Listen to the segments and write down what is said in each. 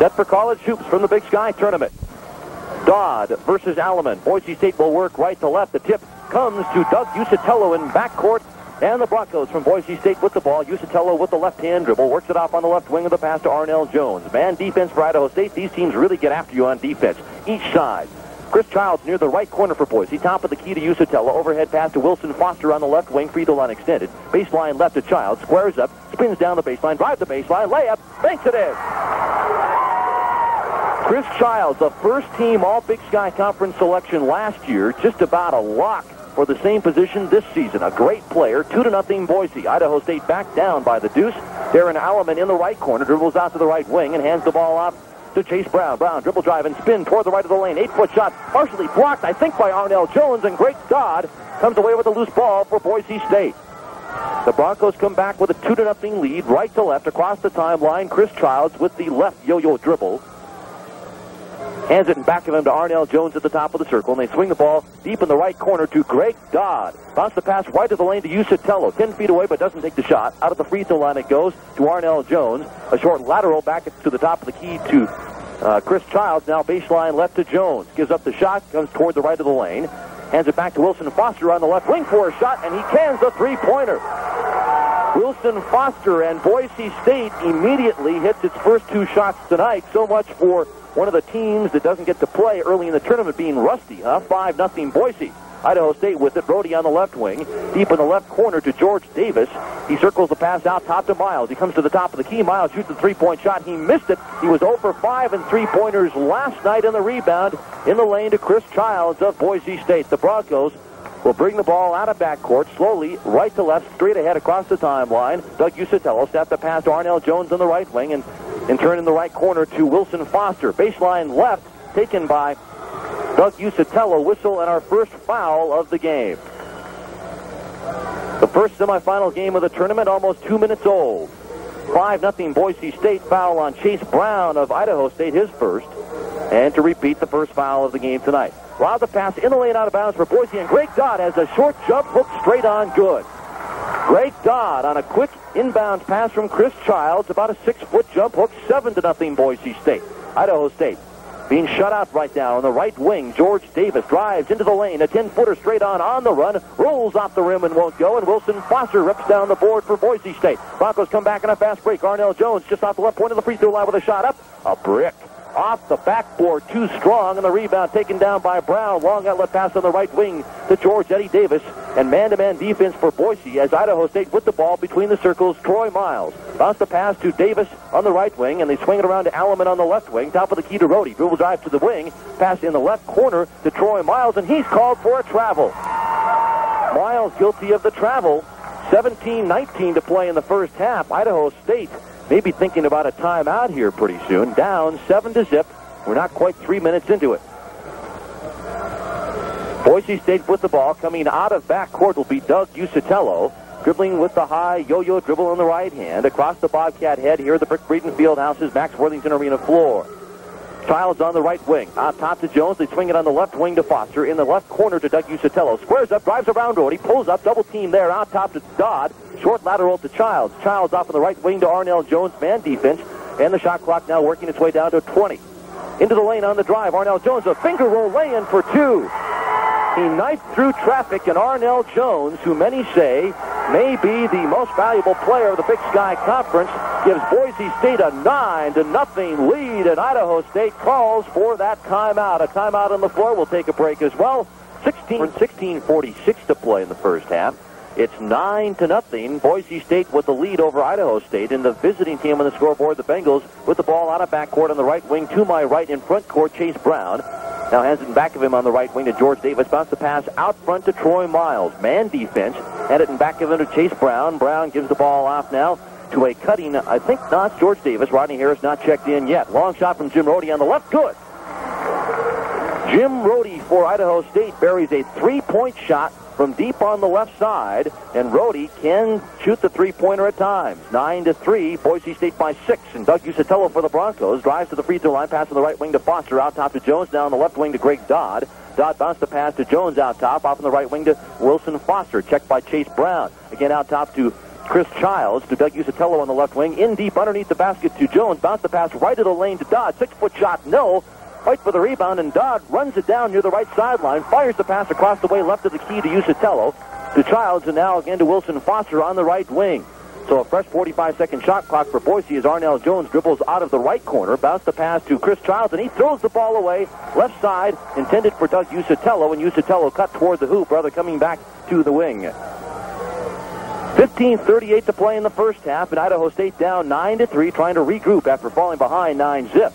Set for college hoops from the Big Sky Tournament. Dodd versus Alleman. Boise State will work right to left. The tip comes to Doug Usatello in backcourt. And the Broncos from Boise State with the ball. Usatello with the left-hand dribble. Works it off on the left wing of the pass to Arnell Jones. Man defense for Idaho State. These teams really get after you on defense. Each side. Chris Childs near the right corner for Boise. Top of the key to Usatello. Overhead pass to Wilson Foster on the left wing. Free throw line extended. Baseline left to Childs. Squares up. Spins down the baseline. Drives the baseline. Layup. Banks it in. Chris Childs, the first-team All-Big Sky Conference selection last year. Just about a lock for the same position this season. A great player. 2-0 Boise. Idaho State back down by the deuce. Darren Alleman in the right corner. Dribbles out to the right wing and hands the ball off to Chase Brown. Brown dribble drive and spin toward the right of the lane. 8-foot shot partially blocked, I think, by Arnell Jones. And Greg Dodd comes away with a loose ball for Boise State. The Broncos come back with a 2-0 lead. Right to left across the timeline. Chris Childs with the left yo-yo dribble. Hands it in back of him to Arnell Jones at the top of the circle, and they swing the ball deep in the right corner to Greg Dodd. Bounce the pass right to the lane to Usatello. 10 feet away, but doesn't take the shot. Out of the free throw line it goes to Arnell Jones. A short lateral back to the top of the key to Chris Childs. Now baseline left to Jones. Gives up the shot, comes toward the right of the lane. Hands it back to Wilson Foster on the left wing for a shot, and he cans the three-pointer. Wilson Foster and Boise State immediately hits its first two shots tonight. So much for one of the teams that doesn't get to play early in the tournament being rusty, huh? 5-0 Boise. Idaho State with it. Brody on the left wing. Deep in the left corner to George Davis. He circles the pass out top to Miles. He comes to the top of the key. Miles shoots the three-point shot. He missed it. He was 0 for 5 in three-pointers last night in the rebound in the lane to Chris Childs of Boise State. The Broncos will bring the ball out of backcourt slowly, right to left, straight ahead across the timeline. Doug Usatello set the pass to Arnell Jones on the right wing and turn in the right corner to Wilson Foster. Baseline left, taken by Doug Usatello. Whistle and our first foul of the game. The first semifinal game of the tournament, almost 2 minutes old. 5-0 Boise State. Foul on Chase Brown of Idaho State, his first. And to repeat, the first foul of the game tonight. Wow, the pass in the lane out of bounds for Boise, and Greg Dodd has a short jump hook straight on good. Greg Dodd on a quick inbound pass from Chris Childs, about a 6-foot jump hook, 7-0 Boise State. Idaho State being shut out right now on the right wing. George Davis drives into the lane, a 10-footer straight on the run, rolls off the rim and won't go, and Wilson Foster rips down the board for Boise State. Broncos come back in a fast break. Arnell Jones just off the left point of the free throw line with a shot up. A brick. Off the backboard, too strong, and the rebound taken down by Brown. Long outlet pass on the right wing to George Eddie Davis, and man-to-man defense for Boise as Idaho State with the ball between the circles. Troy Miles bounce the pass to Davis on the right wing, and they swing it around to Alleman on the left wing. Top of the key to Rhodey. Dribble drive to the wing. Pass in the left corner to Troy Miles, and he's called for a travel. Miles guilty of the travel. 17-19 to play in the first half. Idaho State maybe thinking about a timeout here pretty soon. Down 7-0. We're not quite 3 minutes into it. Boise State with the ball. Coming out of backcourt will be Doug Usatello. Dribbling with the high yo-yo dribble on the right hand. Across the Bobcat head here, the Brick Breeden Fieldhouse's Max Worthington Arena floor. Childs on the right wing. Out top to Jones. They swing it on the left wing to Foster. In the left corner to Doug Usatello. Squares up, drives around Rhodey. Pulls up, double team there. Out top to Dodd. Short lateral to Childs. Childs off on the right wing to Arnell Jones. Man defense. And the shot clock now working its way down to 20. Into the lane on the drive. Arnell Jones, a finger roll lay-in for two. He knifed through traffic, and Arnell Jones, who many say may be the most valuable player of the Big Sky Conference, gives Boise State a 9-0 lead, and Idaho State calls for that timeout. A timeout on the floor. We'll take a break as well. 16:46 to play in the first half. It's 9-0. Boise State with the lead over Idaho State, and the visiting team on the scoreboard, the Bengals, with the ball out of backcourt on the right wing. To my right in front court, Chase Brown. Now hands it in back of him on the right wing to George Davis. Bounce the pass out front to Troy Miles. Man defense. Hand it in back of him to Chase Brown. Brown gives the ball off now to a cutting, I think not George Davis. Rodney Harris not checked in yet. Long shot from Jim Rhodey on the left. Good. Jim Rhodey for Idaho State buries a three-point shot from deep on the left side, and Rhodey can shoot the three-pointer at times. 9-3, Boise State by 6, and Doug Usatello for the Broncos drives to the free throw line, pass on the right wing to Foster, out top to Jones, down the left wing to Greg Dodd. Dodd bounced the pass to Jones out top, off on the right wing to Wilson Foster, checked by Chase Brown. Again out top to Chris Childs to Doug Usatello on the left wing. In deep underneath the basket to Jones. Bounce the pass right of the lane to Dodd. 6-foot shot, no. Fight for the rebound, and Dodd runs it down near the right sideline. Fires the pass across the way left of the key to Usatello. To Childs, and now again to Wilson Foster on the right wing. So a fresh 45-second shot clock for Boise as Arnell Jones dribbles out of the right corner. Bounce the pass to Chris Childs, and he throws the ball away. Left side, intended for Doug Usatello, and Usatello cut toward the hoop, rather coming back to the wing. 15:38 to play in the first half, and Idaho State down 9-3, trying to regroup after falling behind 9-zip.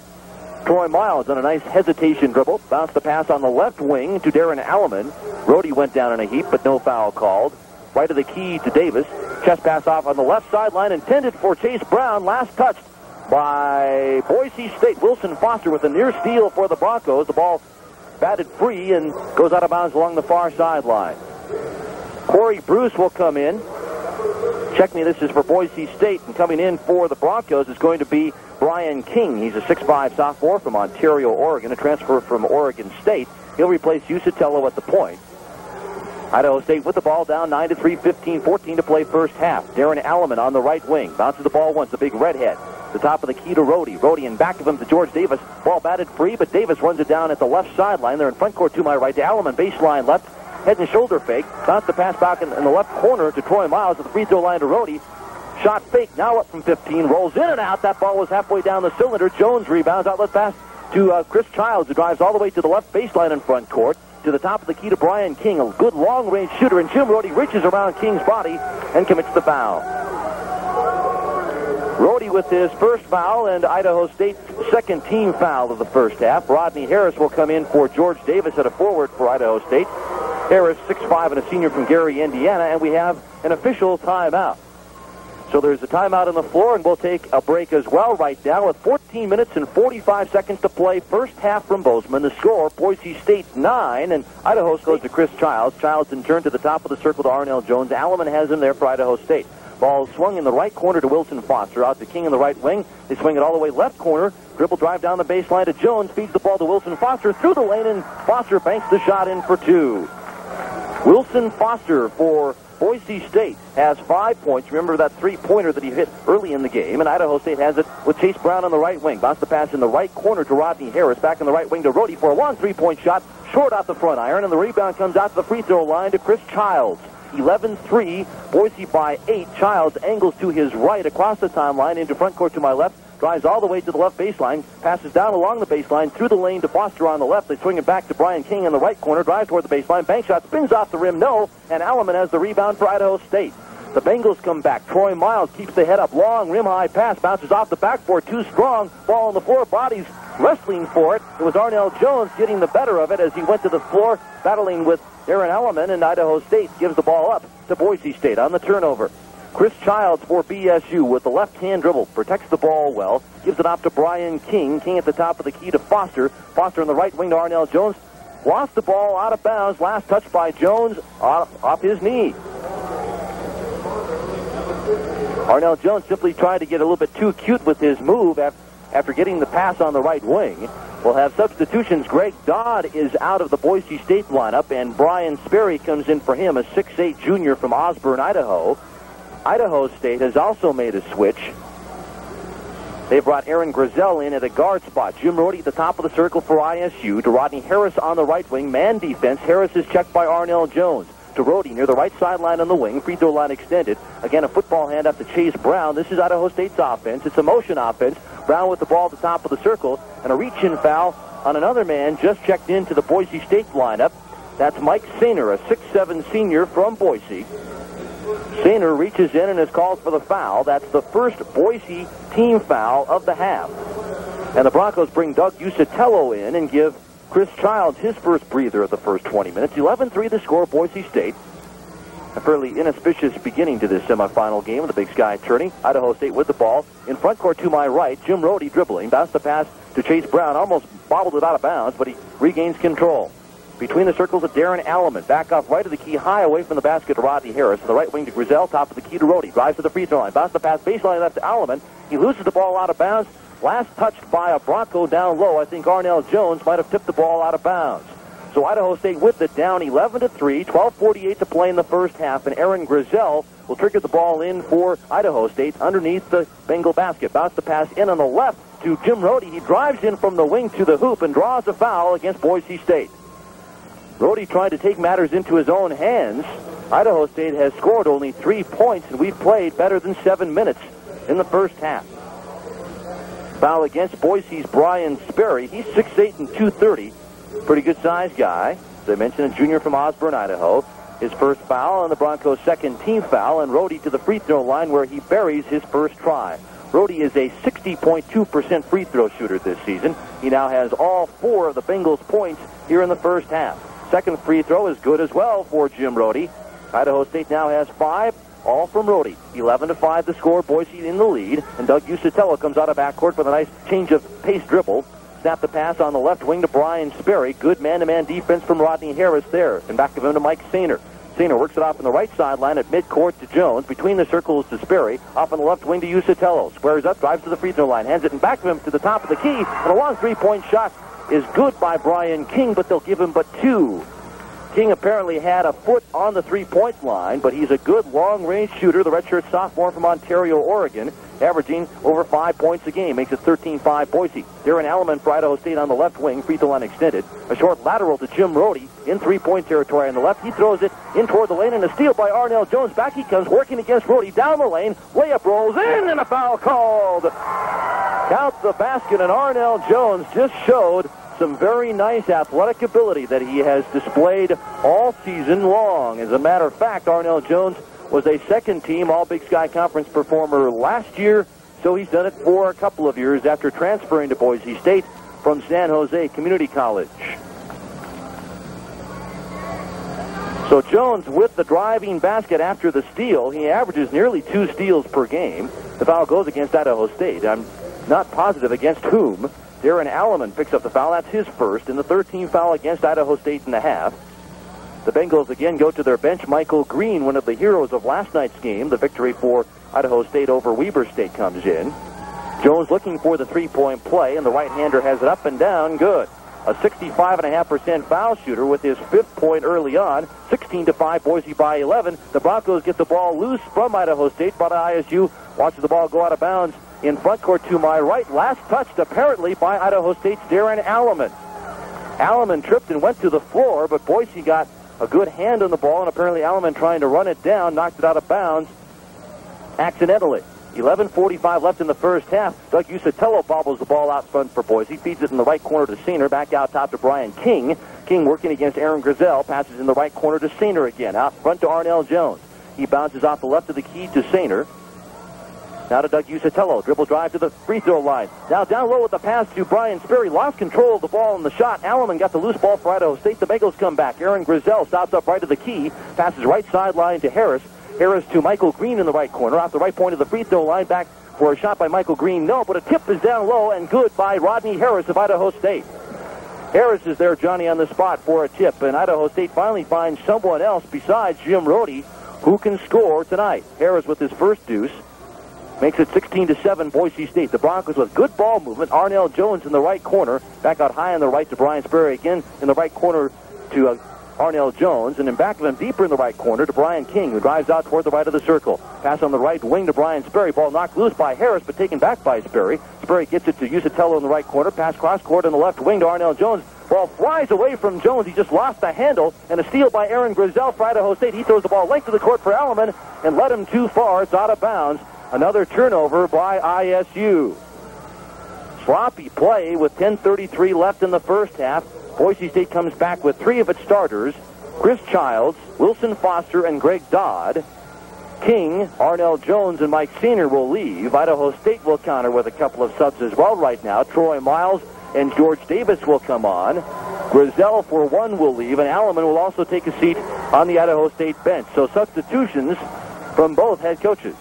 Troy Miles on a nice hesitation dribble. Bounced the pass on the left wing to Darren Alleman. Rhodey went down in a heap, but no foul called. Right of the key to Davis. Chest pass off on the left sideline, intended for Chase Brown. Last touched by Boise State. Wilson Foster with a near steal for the Broncos. The ball batted free and goes out of bounds along the far sideline. Corey Bruce will come in. Check me, this is for Boise State, and coming in for the Broncos is going to be Brian King. He's a 6'5 sophomore from Ontario, Oregon, a transfer from Oregon State. He'll replace Usatello at the point. Idaho State with the ball down 9-3, 15-14 to play first half. Darren Alleman on the right wing. Bounces the ball once, the big redhead. The top of the key to Rhodey. Rhodey in back of him to George Davis. Ball batted free, but Davis runs it down at the left sideline. They're in front court to my right to Alleman. Baseline left. Head and shoulder fake. Bounce the pass back in the left corner to Troy Miles at the free throw line to Rhodey. Shot fake, now up from 15. Rolls in and out. That ball was halfway down the cylinder. Jones rebounds. Outlet pass to Chris Childs, who drives all the way to the left baseline in front court. To the top of the key to Brian King, a good long-range shooter, and Jim Rhodey reaches around King's body and commits the foul. Rhodey with his first foul and Idaho State's second team foul of the first half. Rodney Harris will come in for George Davis at a forward for Idaho State. Harris, 6'5", and a senior from Gary, Indiana, and we have an official timeout. So there's a timeout on the floor, and we'll take a break as well right now with 14 minutes and 45 seconds to play. First half from Bozeman. The score, Boise State 9, and Idaho goes to Chris Childs. Childs in turn to the top of the circle to Arnell Jones. Alleman has him there for Idaho State. Ball swung in the right corner to Wilson Foster. Out to King in the right wing. They swing it all the way left corner. Dribble drive down the baseline to Jones. Feeds the ball to Wilson Foster through the lane, and Foster banks the shot in for two. Wilson Foster for Boise State has 5 points. Remember that three-pointer that he hit early in the game, and Idaho State has it with Chase Brown on the right wing. Bounce the pass in the right corner to Rodney Harris. Back in the right wing to Rhodey for a long three-point shot. Short out the front iron, and the rebound comes out to the free throw line to Chris Childs. 11-3, Boise by 8. Childs angles to his right across the timeline into front court to my left. Drives all the way to the left baseline. Passes down along the baseline through the lane to Foster on the left. They swing it back to Brian King in the right corner. Drives toward the baseline. Bank shot spins off the rim. No. And Alleman has the rebound for Idaho State. The Bengals come back. Troy Miles keeps the head up. Long rim-high pass. Bounces off the backboard. Too strong. Ball on the floor. Bodies wrestling for it. It was Arnell Jones getting the better of it as he went to the floor, battling with Darren Alleman, and Idaho State gives the ball up to Boise State on the turnover. Chris Childs for BSU with the left-hand dribble. Protects the ball well. Gives it off to Brian King. King at the top of the key to Foster. Foster on the right wing to Arnell Jones. Lost the ball out of bounds. Last touch by Jones off his knee. Arnell Jones simply tried to get a little bit too cute with his move after getting the pass on the right wing. We'll have substitutions. Greg Dodd is out of the Boise State lineup, and Brian Sperry comes in for him, a 6'8 junior from Osborne, Idaho. Idaho State has also made a switch. They brought Aaron Grizel in at a guard spot. Jim Rhodey at the top of the circle for ISU. To Rodney Harris on the right wing. Man defense. Harris is checked by Arnell Jones. To Rhodey near the right sideline on the wing. Free throw line extended. Again, a football handoff to Chase Brown. This is Idaho State's offense. It's a motion offense. Brown with the ball at the top of the circle. And a reach-in foul on another man just checked into the Boise State lineup. That's Mike Sainer, a 6'7 senior from Boise. Sainer reaches in and is called for the foul. That's the first Boise team foul of the half. And the Broncos bring Doug Usatello in and give Chris Childs his first breather of the first 20 minutes. 11-3 the score, Boise State. A fairly inauspicious beginning to this semifinal game of the Big Sky Tourney. Idaho State with the ball. In front court to my right, Jim Rhodey dribbling. Bounced the pass to Chase Brown. Almost bobbled it out of bounds, but he regains control. Between the circles of Darren Alleman. Back off right of the key, high away from the basket to Rodney Harris. On the right wing to Grizel, top of the key to Rhodey. Drives to the free throw line. Bounce the pass, baseline left to Alleman. He loses the ball out of bounds. Last touched by a Bronco down low. I think Arnell Jones might have tipped the ball out of bounds. So Idaho State with it down 11-3, 12:48 to play in the first half, and Aaron Grizel will trigger the ball in for Idaho State underneath the Bengal basket. Bounce the pass in on the left to Jim Rohde. He drives in from the wing to the hoop and draws a foul against Boise State. Rohde tried to take matters into his own hands. Idaho State has scored only 3 points, and we've played better than 7 minutes in the first half. Foul against Boise's Brian Sperry. He's 6'8" and 230. Pretty good size guy. As I mentioned, a junior from Osborne, Idaho. His first foul and the Broncos' second team foul, and Rohde to the free throw line where he buries his first try. Rohde is a 60.2% free throw shooter this season. He now has all 4 of the Bengals' points here in the first half. Second free throw is good as well for Jim Rohde. Idaho State now has 5, all from Rohde. 11-5 the score, Boise in the lead, and Doug Usatello comes out of backcourt with a nice change of pace dribble. Snap the pass on the left wing to Brian Sperry. Good man-to-man defense from Rodney Harris there. And back of him to Mike Sainer. Sainer works it off on the right sideline at midcourt to Jones. Between the circles to Sperry. Off on the left wing to Usatello. Squares up, drives to the free throw line. Hands it in back of him to the top of the key. And a long three-point shot is good by Brian King, but they'll give him but 2. King apparently had a foot on the three-point line, but he's a good long-range shooter, the redshirt sophomore from Ontario, Oregon, averaging over 5 points a game, makes it 13-5 Boise. Darren Alleman for Idaho State on the left wing, free throw line extended. A short lateral to Jim Rohde in three-point territory on the left. He throws it in toward the lane, and a steal by Arnell Jones. Back he comes, working against Rohde down the lane. Layup rolls in, and a foul called. Count the basket, and Arnell Jones just showed some very nice athletic ability that he has displayed all season long. As a matter of fact, Arnell Jones was a second-team All-Big Sky Conference performer last year, so he's done it for a couple of years after transferring to Boise State from San Jose Community College. So Jones with the driving basket after the steal. He averages nearly 2 steals per game. The foul goes against Idaho State. I'm not positive against whom. Darren Alleman picks up the foul. That's his first, and the 13th foul against Idaho State in the half. The Bengals again go to their bench. Michael Green, one of the heroes of last night's game, the victory for Idaho State over Weber State, comes in. Jones looking for the three-point play, and the right-hander has it up and down. Good. A 65.5% foul shooter with his 5th point early on. 16-5, Boise by 11. The Broncos get the ball loose from Idaho State, but ISU watches the ball go out of bounds in front court to my right. Last touched apparently by Idaho State's Darren Alleman. Alleman tripped and went to the floor, but Boise got a good hand on the ball, and apparently Alleman trying to run it down, knocked it out of bounds accidentally. 11:45 left in the first half. Doug Usatello bobbles the ball out front for Boise, feeds it in the right corner to Sainer, back out top to Brian King. King working against Aaron Grizel, passes in the right corner to Sainer again, out front to Arnell Jones. He bounces off the left of the key to Sainer. Now to Doug Usatello. Dribble drive to the free throw line. Now down low with the pass to Brian Sperry. Lost control of the ball in the shot. Alleman got the loose ball for Idaho State. The Bengals come back. Aaron Grizel stops up right of the key. Passes right sideline to Harris. Harris to Michael Green in the right corner. Off the right point of the free throw line. Back for a shot by Michael Green. No, but a tip is down low and good by Rodney Harris of Idaho State. Harris is there, Johnny, on the spot for a tip. And Idaho State finally finds someone else besides Jim Rohde who can score tonight. Harris with his first deuce. Makes it 16-7 Boise State. The Broncos with good ball movement. Arnell Jones in the right corner. Back out high on the right to Brian Sperry. Again in the right corner to Arnell Jones. And then back of him deeper in the right corner to Brian King, who drives out toward the right of the circle. Pass on the right wing to Brian Sperry. Ball knocked loose by Harris, but taken back by Sperry. Sperry gets it to Usatello in the right corner. Pass cross court on the left wing to Arnell Jones. Ball flies away from Jones. He just lost the handle. And a steal by Aaron Grizel for Idaho State. He throws the ball length of the court for Alleman and led him too far. It's out of bounds. Another turnover by ISU. Sloppy play with 10:33 left in the first half. Boise State comes back with 3 of its starters. Chris Childs, Wilson Foster, and Greg Dodd. King, Arnell Jones, and Mike Sainer will leave. Idaho State will counter with a couple of subs as well right now. Troy Miles and George Davis will come on. Grizel for one will leave, and Alleman will also take a seat on the Idaho State bench. So substitutions from both head coaches.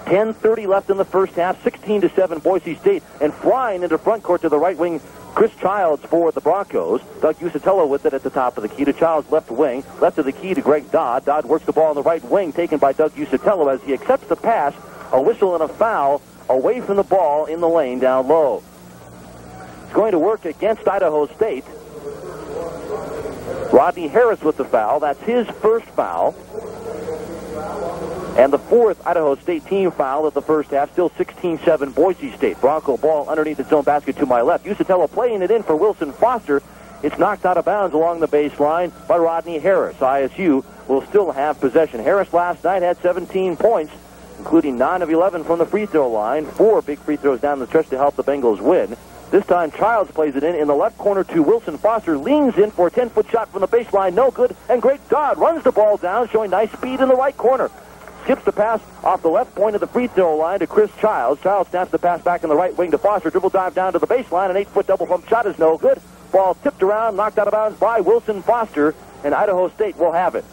10:30 left in the first half, 16-7 Boise State, and flying into front court to the right wing, Chris Childs for the Broncos. Doug Usatello with it at the top of the key to Childs' left wing, left of the key to Greg Dodd. Dodd works the ball on the right wing, taken by Doug Usatello as he accepts the pass, a whistle and a foul away from the ball in the lane down low. It's going to work against Idaho State. Rodney Harris with the foul. That's his first foul. And the fourth Idaho State team foul of the first half. Still 16-7 Boise State. Bronco ball underneath its own basket to my left. Usatella playing it in for Wilson Foster. It's knocked out of bounds along the baseline by Rodney Harris. ISU will still have possession. Harris last night had 17 points, including 9 of 11 from the free throw line. 4 big free throws down the stretch to help the Bengals win. This time, Childs plays it in the left corner to Wilson Foster. Leans in for a 10-foot shot from the baseline. No good. And Great God runs the ball down, showing nice speed in the right corner. Skips the pass off the left point of the free throw line to Chris Childs. Childs snaps the pass back in the right wing to Foster. Dribble dive down to the baseline. An 8-foot double pump shot is no good. Ball tipped around, knocked out of bounds by Wilson Foster, and Idaho State will have it.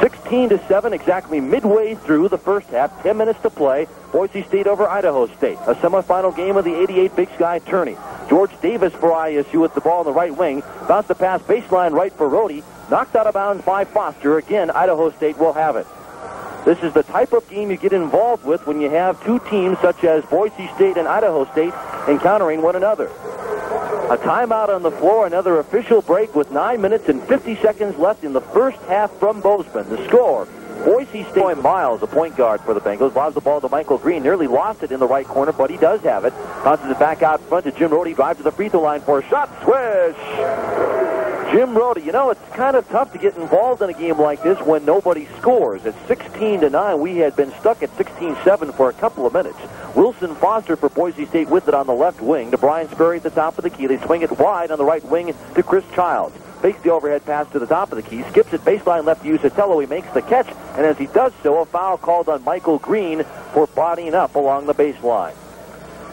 16-7, exactly midway through the first half. 10 minutes to play. Boise State over Idaho State. A semifinal game of the 88 Big Sky tourney. George Davis for ISU with the ball in the right wing. Bounced the pass baseline right for Rhodey. Knocked out of bounds by Foster. Again, Idaho State will have it. This is the type of game you get involved with when you have two teams such as Boise State and Idaho State encountering one another. A timeout on the floor, another official break with 9 minutes and 50 seconds left in the first half from Bozeman. The score, Boise State. Miles, a point guard for the Bengals, lobs the ball to Michael Green. Nearly lost it in the right corner, but he does have it. Bounces it back out front to Jim Rhodey. Drives to the free throw line for a shot. Swish! Jim Rhodey. You know, it's kind of tough to get involved in a game like this when nobody scores. At 16-9, we had been stuck at 16-7 for a couple of minutes. Wilson Foster for Boise State with it on the left wing to Brian Sperry at the top of the key. They swing it wide on the right wing to Chris Childs. Fakes the overhead pass to the top of the key. Skips it baseline left to Usatella. He makes the catch, and as he does so, a foul called on Michael Green for bodying up along the baseline.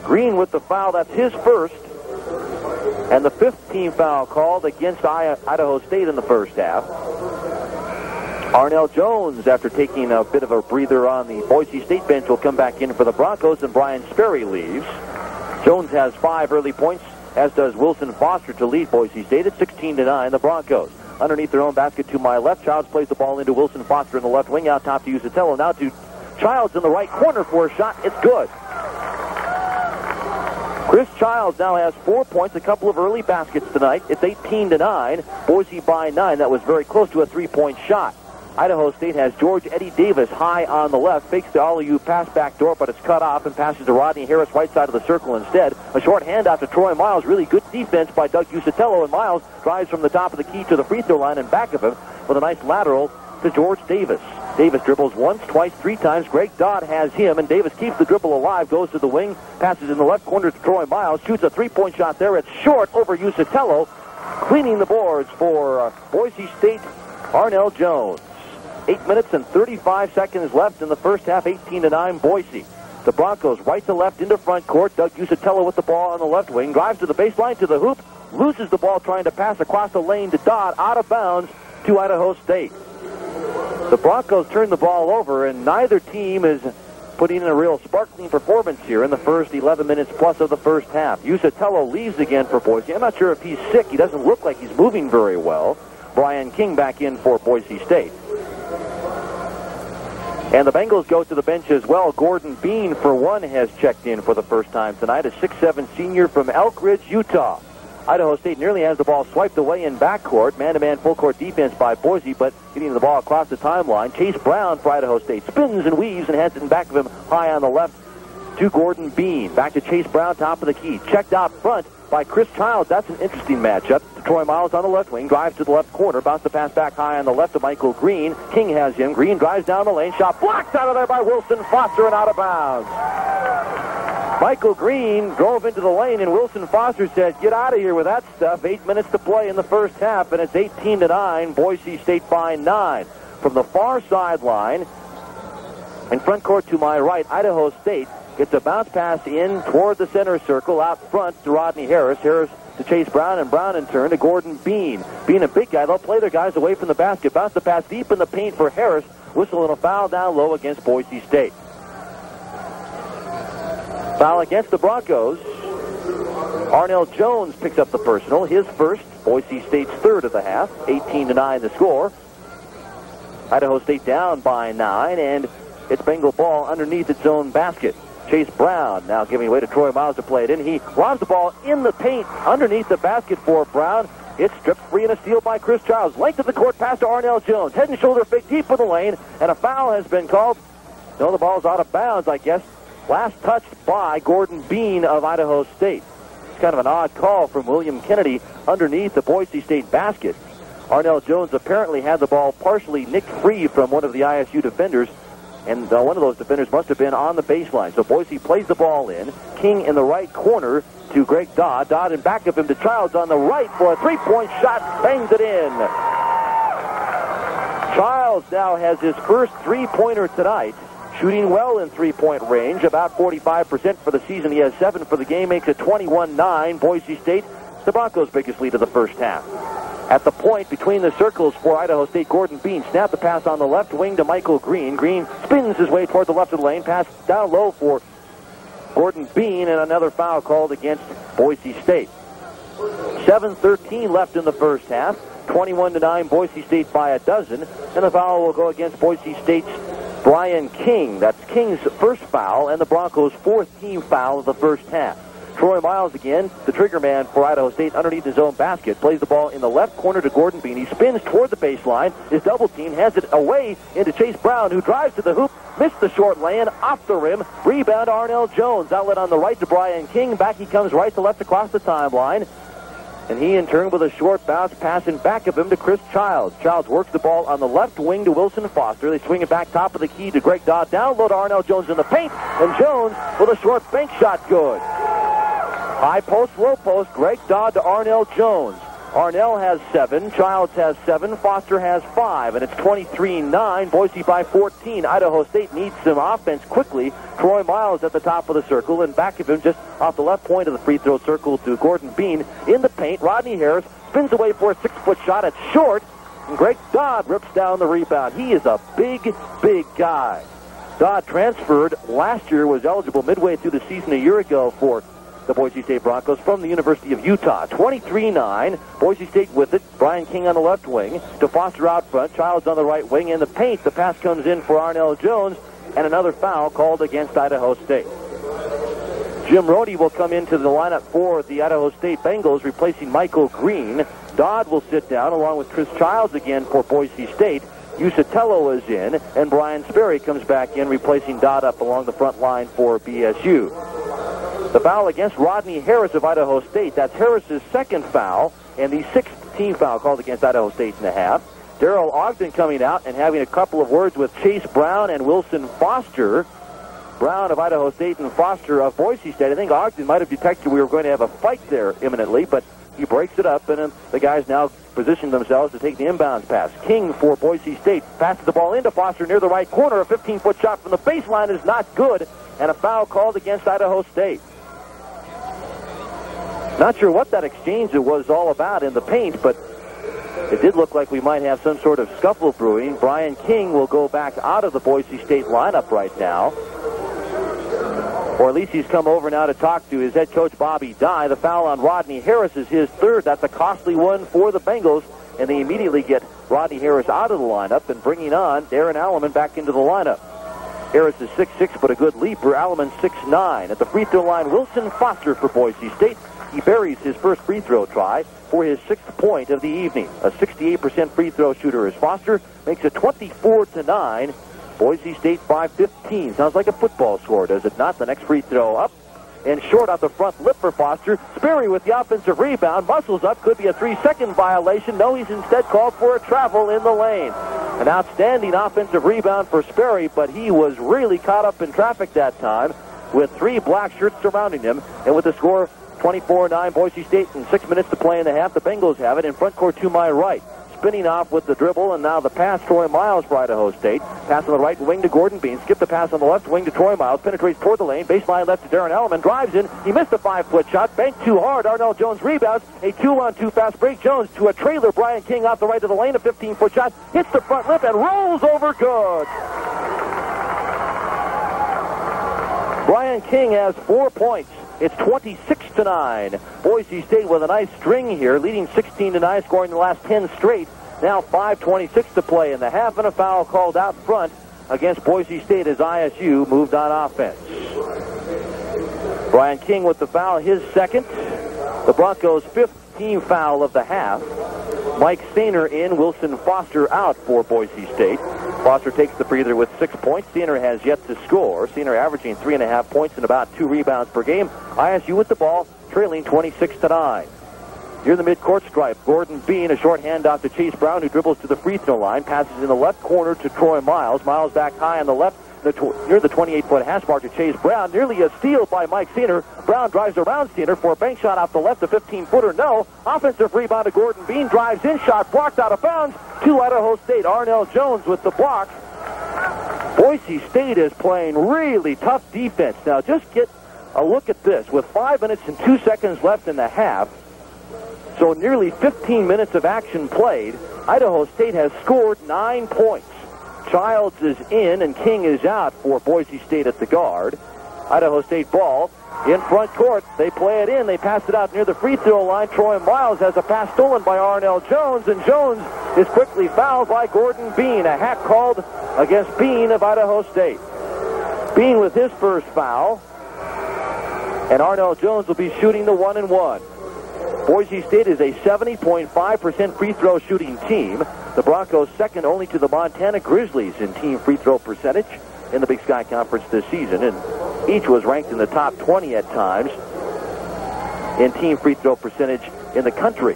Green with the foul. That's his first. And the fifth team foul called against Idaho State in the first half. Arnell Jones, after taking a bit of a breather on the Boise State bench, will come back in for the Broncos, and Brian Sperry leaves. Jones has 5 early points, as does Wilson Foster to lead Boise State at 16-9, the Broncos. Underneath their own basket to my left, Childs plays the ball into Wilson Foster in the left wing, out top to Usatella. Now to Childs in the right corner for a shot. It's good. Chris Childs now has 4 points, a couple of early baskets tonight. It's 18-9, Boise by 9. That was very close to a 3-point shot. Idaho State has George Eddie Davis high on the left, fakes the alley-oop pass back door, but it's cut off and passes to Rodney Harris right side of the circle instead. A short handout to Troy Miles. Really good defense by Doug Usatella, and Miles drives from the top of the key to the free throw line and back of him with a nice lateral to George Davis. Davis dribbles once, twice, 3 times. Greg Dodd has him, and Davis keeps the dribble alive, goes to the wing, passes in the left corner to Troy Miles, shoots a 3-point shot there. It's short over Usatella, cleaning the boards for Boise State, Arnell Jones. 8 minutes and 35 seconds left in the first half, 18-9 Boise. The Broncos right to left into front court. Doug Usatella with the ball on the left wing, drives to the baseline to the hoop, loses the ball trying to pass across the lane to Dodd, out of bounds to Idaho State. The Broncos turn the ball over, and neither team is putting in a real sparkling performance here in the first 11 minutes plus of the first half. Usatella leaves again for Boise. I'm not sure if he's sick. He doesn't look like he's moving very well. Brian King back in for Boise State. And the Bengals go to the bench as well. Gordon Bean, for one, has checked in for the first time tonight. A 6'7 senior from Elk Ridge, Utah. Idaho State nearly has the ball swiped away in backcourt. Man-to-man full-court defense by Boise, but getting the ball across the timeline. Chase Brown for Idaho State spins and weaves and has it in back of him high on the left to Gordon Bean. Back to Chase Brown, top of the key. Checked out front by Chris Childs. That's an interesting matchup. Troy Miles on the left wing, drives to the left corner, bounce the pass back high on the left to Michael Green. King has him. Green drives down the lane. Shot blocked out of there by Wilson Foster and out of bounds. Michael Green drove into the lane, and Wilson Foster said, get out of here with that stuff. 8 minutes to play in the first half, and it's 18-9. Boise State by 9. From the far sideline, in front court to my right, Idaho State gets a bounce pass in toward the center circle, out front to Rodney Harris. Harris to Chase Brown, and Brown in turn to Gordon Bean. Being a big guy, they'll play their guys away from the basket. Bounce the pass deep in the paint for Harris. Whistle and a foul down low against Boise State. Foul against the Broncos. Arnell Jones picks up the personal, his first, Boise State's third of the half. 18-9 the score. Idaho State down by 9, and it's Bengal ball underneath its own basket. Chase Brown now giving way to Troy Miles to play it in. He lobs the ball in the paint underneath the basket for Brown. It's stripped free and a steal by Chris Childs. Length of the court pass to Arnell Jones. Head and shoulder fake deep in the lane, and a foul has been called. No, the ball's out of bounds, I guess. Last touched by Gordon Bean of Idaho State. It's kind of an odd call from William Kennedy underneath the Boise State basket. Arnell Jones apparently had the ball partially nicked free from one of the ISU defenders, and one of those defenders must have been on the baseline. So Boise plays the ball in. King in the right corner to Greg Dodd. Dodd in back of him to Childs on the right for a three-point shot. Bangs it in. Childs now has his first three-pointer tonight. Shooting well in three-point range, about 45% for the season. He has 7 for the game, makes it 21-9. Boise State, the Broncos' biggest lead of the first half. At the point between the circles for Idaho State, Gordon Bean snapped the pass on the left wing to Michael Green. Green spins his way toward the left of the lane, pass down low for Gordon Bean, and another foul called against Boise State. 7:13 left in the first half. 21-9, Boise State by a dozen, and the foul will go against Boise State's Brian King. That's King's first foul and the Broncos' 4th team foul of the first half. Troy Miles again, the trigger man for Idaho State underneath his own basket. Plays the ball in the left corner to Gordon Bean. He spins toward the baseline. His double team hands it away into Chase Brown, who drives to the hoop. Missed the short lay-in, off the rim. Rebound Arnell Jones. Outlet on the right to Brian King. Back he comes right to left across the timeline. And he, in turn, with a short bounce pass in back of him to Chris Childs. Childs works the ball on the left wing to Wilson Foster. They swing it back top of the key to Greg Dodd. Down low to Arnell Jones in the paint. And Jones with a short bank shot good. High post, low post. Greg Dodd to Arnell Jones. Arnell has 7. Childs has 7. Foster has 5. And it's 23-9. Boise by 14. Idaho State needs some offense quickly. Troy Miles at the top of the circle. And back of him, just off the left point of the free throw circle to Gordon Bean. In the paint, Rodney Harris spins away for a 6-foot shot. It's short. And Greg Dodd rips down the rebound. He is a big, big guy. Dodd transferred last year, was eligible midway through the season a year ago for the Boise State Broncos from the University of Utah. 23-9. Boise State with it. Brian King on the left wing to Foster out front. Childs on the right wing. In the paint, the pass comes in for Arnell Jones, and another foul called against Idaho State. Jim Rode will come into the lineup for the Idaho State Bengals, replacing Michael Green. Dodd will sit down along with Chris Childs again for Boise State. Usatello is in, and Brian Sperry comes back in, replacing Dodd up along the front line for BSU. The foul against Rodney Harris of Idaho State. That's Harris's 2nd foul and the 6th team foul called against Idaho State in the half. Darrell Ogden coming out and having a couple of words with Chase Brown and Wilson Foster. Brown of Idaho State and Foster of Boise State. I think Ogden might have detected we were going to have a fight there imminently, but he breaks it up, and then the guys now position themselves to take the inbounds pass. King for Boise State passes the ball into Foster near the right corner. A 15-foot shot from the baseline is not good, and a foul called against Idaho State. Not sure what that exchange was all about in the paint, but it did look like we might have some sort of scuffle brewing. Brian King will go back out of the Boise State lineup right now. Or at least he's come over now to talk to his head coach, Bobby Dye. The foul on Rodney Harris is his 3rd. That's a costly one for the Bengals, and they immediately get Rodney Harris out of the lineup and bringing on Darren Alleman back into the lineup. Harris is 6'6", but a good leaper. Alleman 6'9". At the free throw line, Wilson Foster for Boise State. He buries his first free throw try for his 6th point of the evening. A 68% free throw shooter is Foster. Makes it 24-9. Boise State by 15. Sounds like a football score, does it not? The next free throw up and short out the front lip for Foster. Sperry with the offensive rebound. Muscles up. Could be a 3-second violation. No, he's instead called for a travel in the lane. An outstanding offensive rebound for Sperry, but he was really caught up in traffic that time with 3 black shirts surrounding him. And with the score 24-9, Boise State, and 6 minutes to play in the half. The Bengals have it in front court to my right. Spinning off with the dribble, and now the pass, Troy Miles for Idaho State. Pass on the right wing to Gordon Bean. Skip the pass on the left wing to Troy Miles. Penetrates toward the lane. Baseline left to Darren Alleman. Drives in. He missed a 5-foot shot. Banked too hard. Arnell Jones rebounds. A 2-on-2 fast break. Jones to a trailer. Brian King out the right of the lane. A 15-foot shot. Hits the front lip and rolls over good. Brian King has 4 points. It's 26-9. Boise State with a nice string here, leading 16-9, scoring the last 10 straight. Now 5:26 to play in the half, and a foul called out front against Boise State as ISU moved on offense. Brian King with the foul, his second. The Broncos' fifth team foul of the half. Mike Sainer in, Wilson Foster out for Boise State. Foster takes the breather with 6 points. Sainer has yet to score. Sainer averaging 3.5 points and about 2 rebounds per game. ISU with the ball, trailing 26-9. Near the midcourt stripe, Gordon Bean, a short handoff to Chase Brown, who dribbles to the free throw line, passes in the left corner to Troy Miles. Miles back high on the left, near the 28-foot hash mark to Chase Brown. Nearly a steal by Mike Sainer. Brown drives around Sainer for a bank shot off the left, a 15-footer. No. Offensive rebound to Gordon Bean. Drives in, shot blocked out of bounds to Idaho State. Arnell Jones with the block. Boise State is playing really tough defense. Now just get a look at this. With 5 minutes and 2 seconds left in the half, so nearly 15 minutes of action played, Idaho State has scored 9 points. Childs is in and King is out for Boise State at the guard. Idaho State ball in front court. They play it in. They pass it out near the free throw line. Troy Miles has a pass stolen by Arnell Jones, and Jones is quickly fouled by Gordon Bean. A hack called against Bean of Idaho State. Bean with his first foul, and Arnell Jones will be shooting the 1-and-1. Boise State is a 70.5% free throw shooting team. The Broncos second only to the Montana Grizzlies in team free throw percentage in the Big Sky Conference this season, and each was ranked in the top 20 at times in team free throw percentage in the country.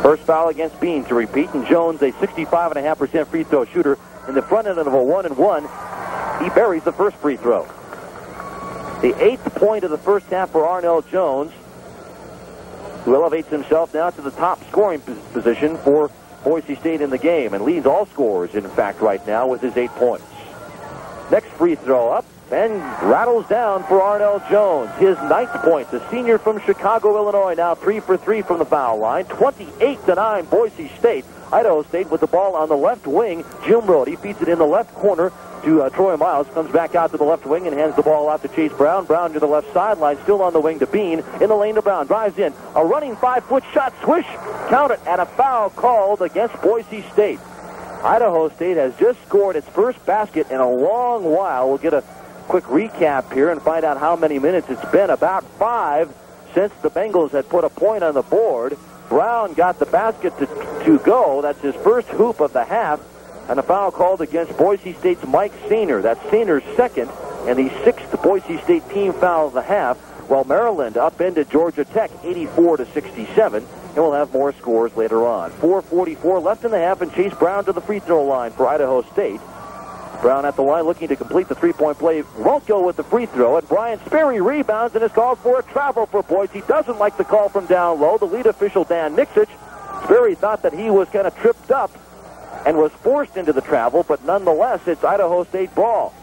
First foul against Bean to repeat, and Jones, a 65.5% free throw shooter, in the front end of a 1-and-1. He buries the first free throw. The 8th point of the first half for Arnell Jones, who elevates himself now to the top scoring position for Boise State in the game and leads all scorers, in fact, right now with his 8 points. Next free throw up and rattles down for Arnell Jones. His 9th point, the senior from Chicago, Illinois, now 3 for 3 from the foul line. 28-9 Boise State. Idaho State with the ball on the left wing. Jim Brody feeds it in the left corner to Troy Miles, comes back out to the left wing and hands the ball out to Chase Brown. Brown to the left sideline, still on the wing to Bean. In the lane to Brown, drives in. A running 5-foot shot, swish, count it, and a foul called against Boise State. Idaho State has just scored its first basket in a long while. We'll get a quick recap here and find out how many minutes it's been. About 5 since the Bengals had put a point on the board. Brown got the basket to go. That's his first hoop of the half. And a foul called against Boise State's Mike Sainer. That's Sainer's second and the 6th Boise State team foul of the half. While Maryland upended Georgia Tech 84-67. And we'll have more scores later on. 4:44 left in the half, and Chase Brown to the free throw line for Idaho State. Brown at the line looking to complete the three-point play. Won't go with the free throw, and Brian Sperry rebounds and is called for a travel for Boise. Doesn't like the call from down low. The lead official, Dan Nixich. Sperry thought that he was kind of tripped up and was forced into the travel, but nonetheless, it's Idaho State ball.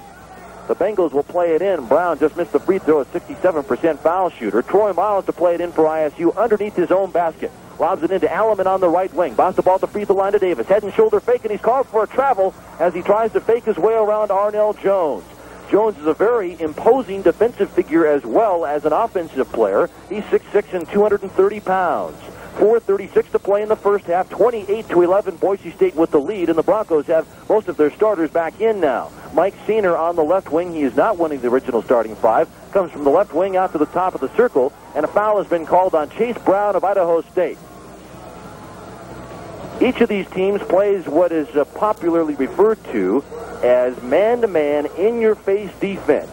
The Bengals will play it in. Brown just missed the free throw, a 67% foul shooter. Troy Miles to play it in for ISU underneath his own basket. Lobs it into Alleman on the right wing. Bounce the ball to free throw line to Davis. Head and shoulder fake, and he's called for a travel as he tries to fake his way around Arnell Jones. Jones is a very imposing defensive figure as well as an offensive player. He's 6'6" and 230 pounds. 4:36 to play in the first half. 28-11 Boise State with the lead, and the Broncos have most of their starters back in now. Mike Sainer on the left wing. He is not winning the original starting five. Comes from the left wing out to the top of the circle, and a foul has been called on Chase Brown of Idaho State. Each of these teams plays what is popularly referred to as man-to-man, in-your-face defense.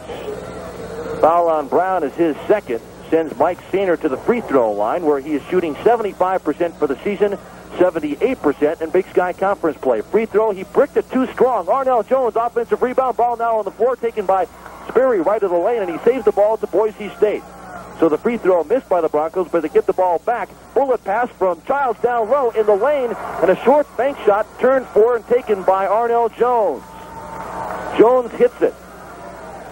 Foul on Brown is his second. Sends Mike Sainer to the free throw line, where he is shooting 75% for the season, 78% in Big Sky Conference play. Free throw, he bricked it too strong. Arnell Jones, offensive rebound, ball now on the floor, taken by Sperry right of the lane, and he saves the ball to Boise State. So the free throw missed by the Broncos, but they get the ball back. Bullet pass from Childs down low in the lane, and a short bank shot turned for and taken by Arnell Jones. Jones hits it,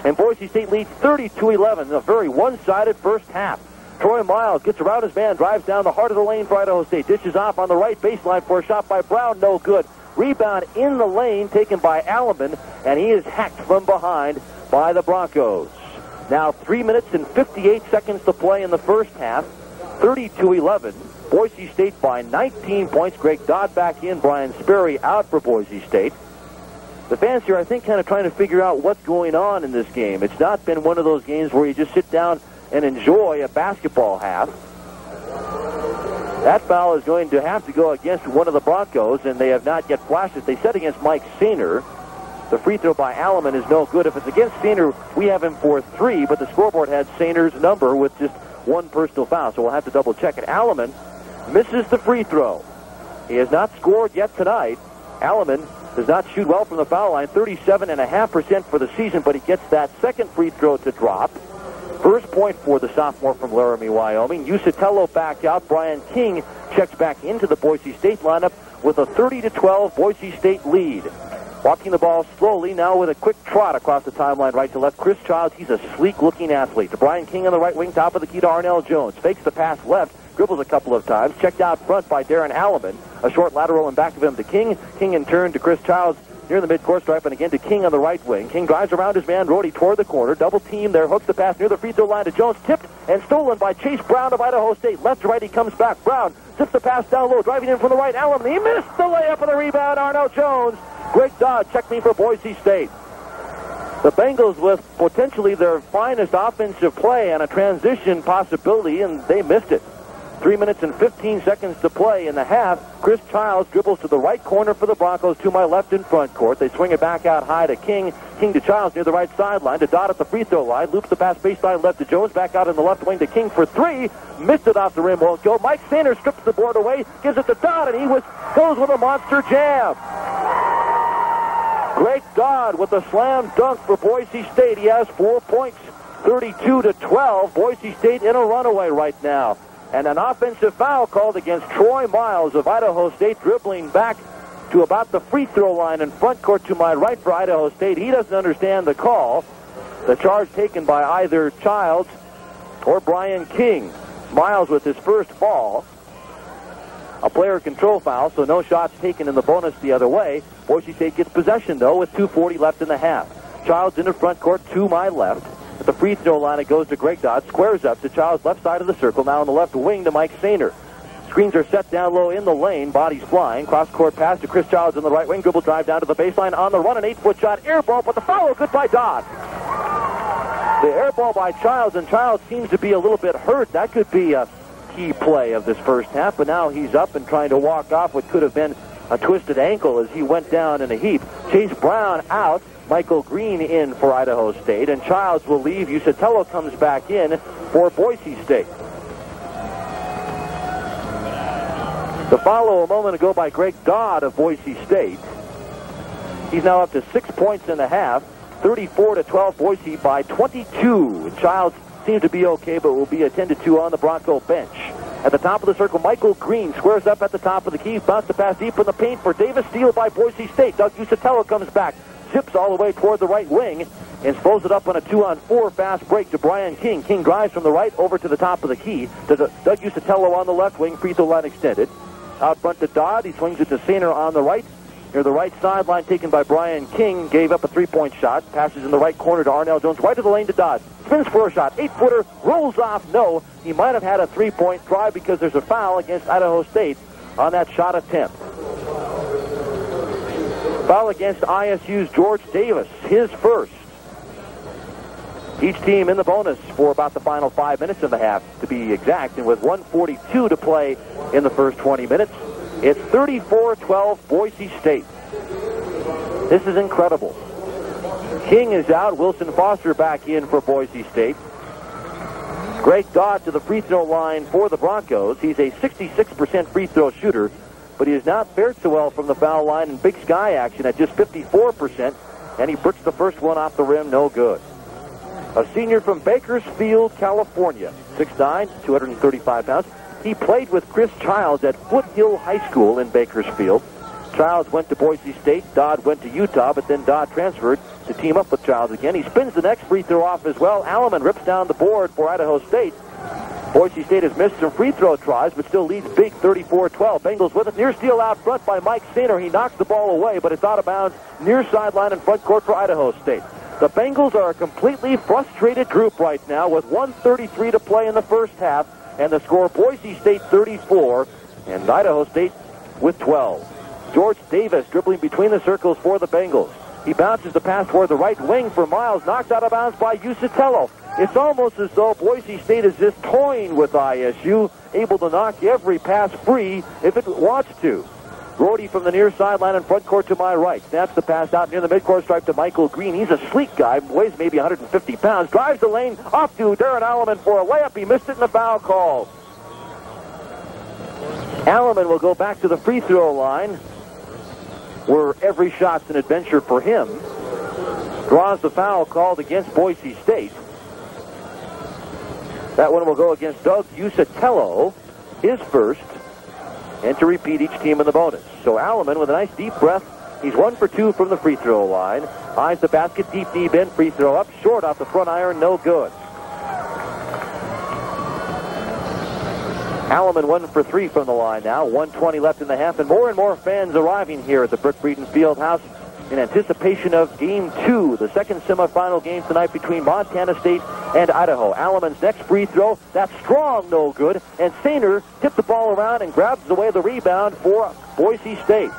and Boise State leads 32-11 in a very one-sided first half. Troy Miles gets around his man, drives down the heart of the lane for Idaho State. Dishes off on the right baseline for a shot by Brown, no good. Rebound in the lane taken by Alleman, and he is hacked from behind by the Broncos. Now 3 minutes and 58 seconds to play in the first half. 32-11. Boise State by 19 points. Greg Dodd back in. Brian Sperry out for Boise State. The fans here, I think, kind of trying to figure out what's going on in this game. It's not been one of those games where you just sit down and enjoy a basketball half. That foul is going to have to go against one of the Broncos, and they have not yet flashed it. They said against Mike Sainer. The free throw by Alleman is no good. If it's against Sainer, we have him for 3, but the scoreboard had Sainer's number with just one personal foul, so we'll have to double check it. Alleman misses the free throw. He has not scored yet tonight. Alleman does not shoot well from the foul line, 37.5% for the season, but he gets that second free throw to drop. First point for the sophomore from Laramie, Wyoming. Usatello back out. Brian King checks back into the Boise State lineup with a 30-12 Boise State lead. Walking the ball slowly now with a quick trot across the timeline right to left. Chris Childs, he's a sleek-looking athlete. To Brian King on the right wing, top of the key to Arnell Jones. Fakes the pass left, dribbles a couple of times. Checked out front by Darren Alleman. A short lateral in back of him to King. King in turn to Chris Childs near the midcourt stripe, and again to King on the right wing. King drives around his man Rhodey toward the corner. Double team there, hooks the pass near the free throw line to Jones. Tipped and stolen by Chase Brown of Idaho State. Left to right, he comes back. Brown zips the pass down low, driving in from the right. Alleman, he missed the layup and the rebound. Arnell Jones. Greg Dodd checked me for Boise State. The Bengals with potentially their finest offensive play and a transition possibility, and they missed it. 3 minutes and 15 seconds to play in the half. Chris Childs dribbles to the right corner for the Broncos, to my left in front court. They swing it back out high to King. King to Childs near the right sideline. To Dodd at the free throw line. Loops the pass baseline left to Jones. Back out in the left wing to King for 3. Missed it off the rim. Won't go. Mike Sanders strips the board away. Gives it to Dodd, and he goes with a monster jam. Greg Dodd with a slam dunk for Boise State. He has 4 points. 32-12. Boise State in a runaway right now. And an offensive foul called against Troy Miles of Idaho State, dribbling back to about the free throw line in front court to my right for Idaho State. He doesn't understand the call. The charge taken by either Childs or Brian King. Miles with his first ball. A player control foul, so no shots taken in the bonus the other way. Boise State gets possession, though, with 2:40 left in the half. Childs in the front court to my left. At the free throw line, it goes to Greg Dodd. Squares up to Childs' left side of the circle. Now on the left wing to Mike Sainer. Screens are set down low in the lane. Bodies flying. Cross-court pass to Chris Childs on the right wing. Dribble drive down to the baseline. On the run, an 8-foot shot. Air ball, but the foul good by Dodd. The air ball by Childs, and Childs seems to be a little bit hurt. That could be a key play of this first half, but now he's up and trying to walk off what could have been a twisted ankle as he went down in a heap. Chase Brown out. Michael Green in for Idaho State, and Childs will leave. Usatello comes back in for Boise State. The follow a moment ago by Greg Dodd of Boise State. He's now up to 6 points in the half. 34-12 Boise by 22. Childs seems to be okay, but will be a 10-2 on the Bronco bench. At the top of the circle, Michael Green squares up at the top of the key. Bounce the pass deep in the paint for Davis. Steal by Boise State. Doug Usatello comes back. Zips all the way toward the right wing and throws it up on a 2-on-4 fast break to Brian King. King drives from the right over to the top of the key to Doug Usatello on the left wing. Free throw line extended. Out front to Dodd. He swings it to Sainer on the right. Near the right sideline taken by Brian King. Gave up a three-point shot. Passes in the right corner to Arnell Jones. Right to the lane to Dodd. Spins for a shot. 8-footer. Rolls off. No. He might have had a three-point try because there's a foul against Idaho State on that shot attempt. Foul against ISU's George Davis, his first. Each team in the bonus for about the final 5 minutes of the half, to be exact, and with 1:42 to play in the first 20 minutes, it's 34-12 Boise State. This is incredible. King is out, Wilson Foster back in for Boise State. Greg Dodd to the free throw line for the Broncos. He's a 66% free throw shooter, but he has not fared so well from the foul line in Big Sky action at just 54%, and he bricks the first one off the rim, no good. A senior from Bakersfield, California, 6'9", 235 pounds. He played with Chris Childs at Foothill High School in Bakersfield. Childs went to Boise State, Dodd went to Utah, but then Dodd transferred to team up with Childs again. He spins the next free throw off as well. Alleman rips down the board for Idaho State. Boise State has missed some free throw tries, but still leads big 34-12. Bengals with it. Near steal out front by Mike Sainer. He knocks the ball away, but it's out of bounds near sideline in front court for Idaho State. The Bengals are a completely frustrated group right now with 1:33 to play in the first half, and the score Boise State 34 and Idaho State with 12. George Davis dribbling between the circles for the Bengals. He bounces the pass toward the right wing for Miles, knocked out of bounds by Usatello. It's almost as though Boise State is just toying with ISU, able to knock every pass free if it wants to. Brody from the near sideline and front court to my right. Snaps the pass out near the midcourt stripe to Michael Green. He's a sleek guy, weighs maybe 150 pounds. Drives the lane, off to Darren Alleman for a layup. He missed it in the foul call. Alleman will go back to the free throw line, where every shot's an adventure for him. Draws the foul called against Boise State. That one will go against Doug Usatello, his first, and to repeat each team in the bonus. So Alleman with a nice deep breath. He's 1 for 2 from the free throw line. Eyes the basket, deep in, free throw up, short off the front iron, no good. Alleman 1 for 3 from the line now. 1:20 left in the half, and more fans arriving here at the Brick Breeden Fieldhouse in anticipation of Game 2, the second semifinal game tonight between Montana State and Idaho. Alleman's next free throw, that's strong, no good, and Sainer tipped the ball around and grabs away the rebound for Boise State.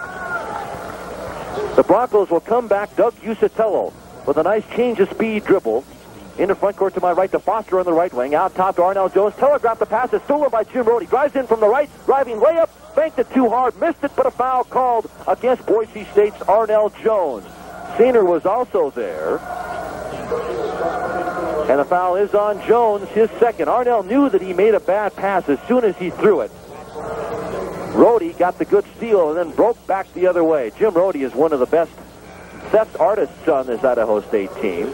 The Broncos will come back. Doug Usatello with a nice change of speed dribble. Into front court to my right to Foster on the right wing. Out top to Arnell Jones. Telegraphed the pass. It's stolen by Jim Rode. Drives in from the right. Driving layup. Banked it too hard. Missed it, but a foul called against Boise State's Arnell Jones. Sainer was also there. And the foul is on Jones, his second. Arnell knew that he made a bad pass as soon as he threw it. Rode got the good steal and then broke back the other way. Jim Rode is one of the best theft artists on this Idaho State team.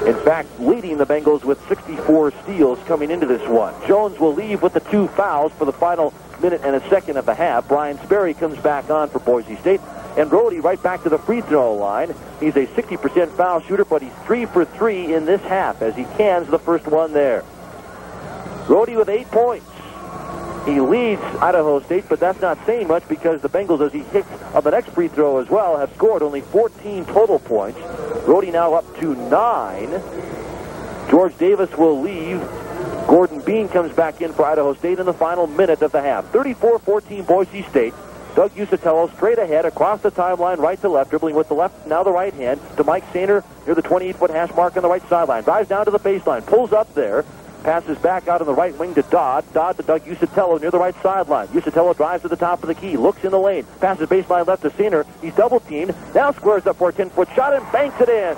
In fact, leading the Bengals with 64 steals coming into this one. Jones will leave with the 2 fouls for the final minute and a second of the half. Brian Sperry comes back on for Boise State. And Rode right back to the free throw line. He's a 60% foul shooter, but he's 3 for 3 in this half as he cans the first one there. Rode with 8 points. He leads Idaho State, but that's not saying much because the Bengals, as he hits on the next free throw as well, have scored only 14 total points. Rode now up to 9. George Davis will leave. Gordon Bean comes back in for Idaho State in the final minute of the half. 34-14 Boise State. Doug Usatello straight ahead across the timeline, right to left, dribbling with the left, now the right hand, to Mike Sainer near the 28-foot hash mark on the right sideline. Drives down to the baseline, pulls up there. Passes back out on the right wing to Dodd. Dodd to Doug Usatello near the right sideline. Usatello drives to the top of the key. Looks in the lane. Passes baseline left to Sainer. He's double-teamed. Now squares up for a 10-foot shot and banks it in.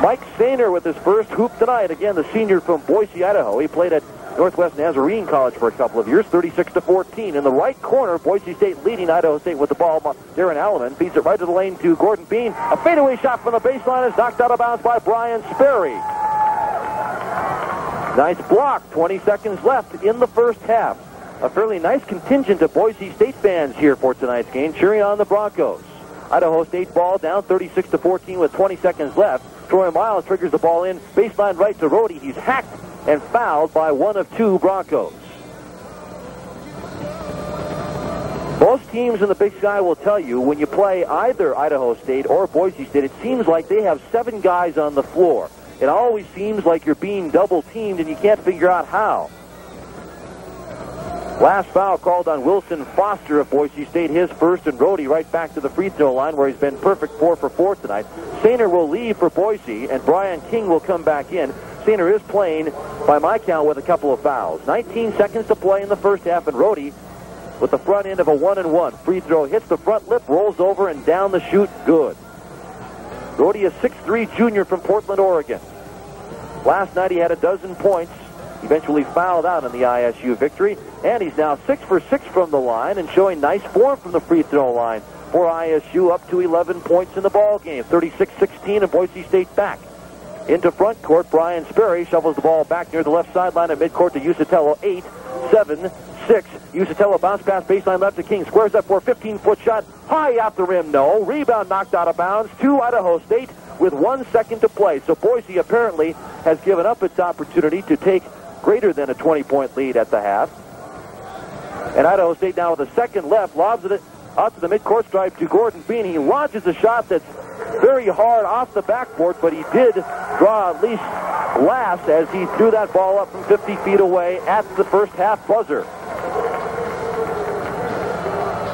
Mike Sainer with his first hoop tonight. Again, the senior from Boise, Idaho. He played at Northwest Nazarene College for a couple of years. 36-14. In the right corner, Boise State leading Idaho State with the ball. Darren Alleman feeds it right to the lane to Gordon Bean. A fadeaway shot from the baseline is knocked out of bounds by Brian Sperry. Nice block. 20 seconds left in the first half. A fairly nice contingent of Boise State fans here for tonight's game, cheering on the Broncos. Idaho State ball down 36-14 with 20 seconds left. Troy Miles triggers the ball in. Baseline right to Rode. He's hacked and fouled by one of 2 Broncos. Most teams in the Big Sky will tell you when you play either Idaho State or Boise State, it seems like they have 7 guys on the floor. It always seems like you're being double-teamed and you can't figure out how. Last foul called on Wilson Foster of Boise State, his first, and Rode right back to the free throw line where he's been perfect 4 for 4 tonight. Sainer will leave for Boise, and Brian King will come back in. Sainer is playing, by my count, with a couple of fouls. 19 seconds to play in the first half, and Rode with the front end of a 1-and-1. Free throw hits the front lip, rolls over, and down the chute, good. Rode, a 6'3" junior from Portland, Oregon. Last night he had a dozen points. Eventually fouled out in the ISU victory. And he's now 6 for 6 from the line and showing nice form from the free throw line for ISU, up to 11 points in the ball game. 36-16 and Boise State back. Into front court, Brian Sperry shovels the ball back near the left sideline at midcourt to Usatello. 8, 7, 6. Usatello bounce pass baseline left to King. Squares up for a 15-foot shot. High off the rim, no. Rebound knocked out of bounds to Idaho State with 1 second to play. So Boise apparently has given up its opportunity to take greater than a 20-point lead at the half. And Idaho State now with a second left, lobs it out to the midcourt stripe to Gordon Bean. He launches a shot that's very hard off the backboard, but he did draw at least last as he threw that ball up from 50 feet away at the first half buzzer.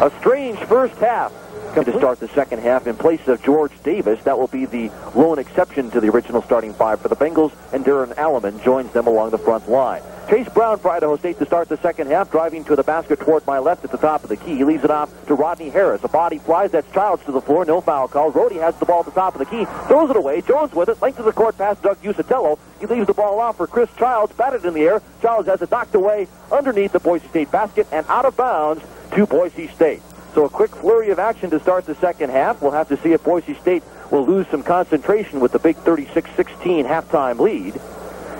A strange first half. to start the second half in place of George Davis. That will be the lone exception to the original starting five for the Bengals, and Darren Alleman joins them along the front line. Chase Brown for Idaho State to start the second half, driving to the basket toward my left at the top of the key. He leaves it off to Rodney Harris. A body flies. That's Childs to the floor. No foul call. Rhodey has the ball at the top of the key. Throws it away. Jones with it. Length of the court pass Doug Usatello. He leaves the ball off for Chris Childs. Batted in the air. Childs has it knocked away underneath the Boise State basket and out of bounds to Boise State. So a quick flurry of action to start the second half. We'll have to see if Boise State will lose some concentration with the big 36-16 halftime lead.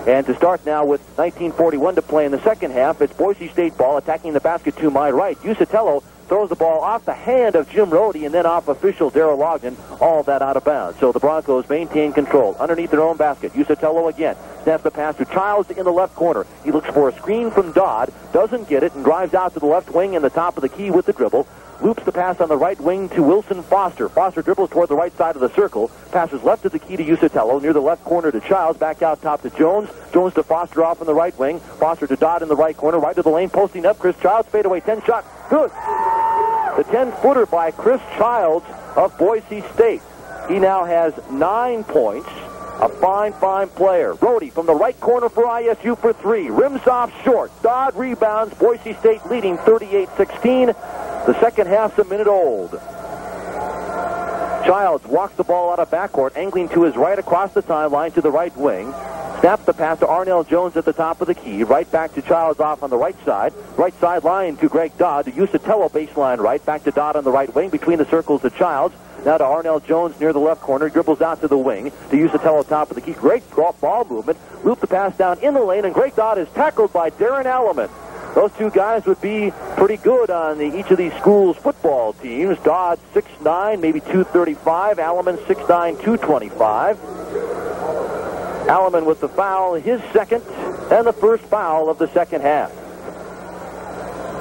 And to start now with 19:41 to play in the second half, it's Boise State ball attacking the basket to my right. Usatello throws the ball off the hand of Jim Rhodey and then off official Darrell Ogden, all of that out of bounds. So the Broncos maintain control underneath their own basket. Usatello again snaps the pass to Childs in the left corner. He looks for a screen from Dodd, doesn't get it, and drives out to the left wing in the top of the key with the dribble. Loops the pass on the right wing to Wilson Foster. Foster dribbles toward the right side of the circle. Passes left of the key to Usatello. Near the left corner to Childs. Back out top to Jones. Jones to Foster off in the right wing. Foster to Dodd in the right corner. Right to the lane. Posting up. Chris Childs. Fadeaway 10 shot. Good. The 10-footer by Chris Childs of Boise State. He now has 9 points. A fine, fine player. Rhodey from the right corner for ISU for three. Rims off short. Dodd rebounds. Boise State leading 38-16. The second half's a minute old. Childs walks the ball out of backcourt, angling to his right across the timeline to the right wing. Snaps the pass to Arnell Jones at the top of the key. Right back to Childs off on the right side. Right sideline to Greg Dodd. To Usatello baseline right. Back to Dodd on the right wing. Between the circles to Childs. Now to Arnell Jones near the left corner. Dribbles out to the wing. To Usatello top of the key. Great ball movement. Loop the pass down in the lane. And Greg Dodd is tackled by Darren Alleman. Those two guys would be pretty good on each of these schools' football teams. Dodd 6'9", maybe 235. Alleman 6'9", 225. Alleman with the foul, his second, and the first foul of the second half.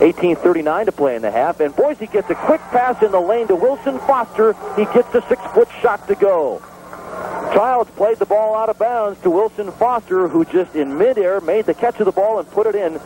18:39 to play in the half, and Boise gets a quick pass in the lane to Wilson Foster. He gets a 6-foot shot to go. Childs played the ball out of bounds to Wilson Foster, who just in midair made the catch of the ball and put it in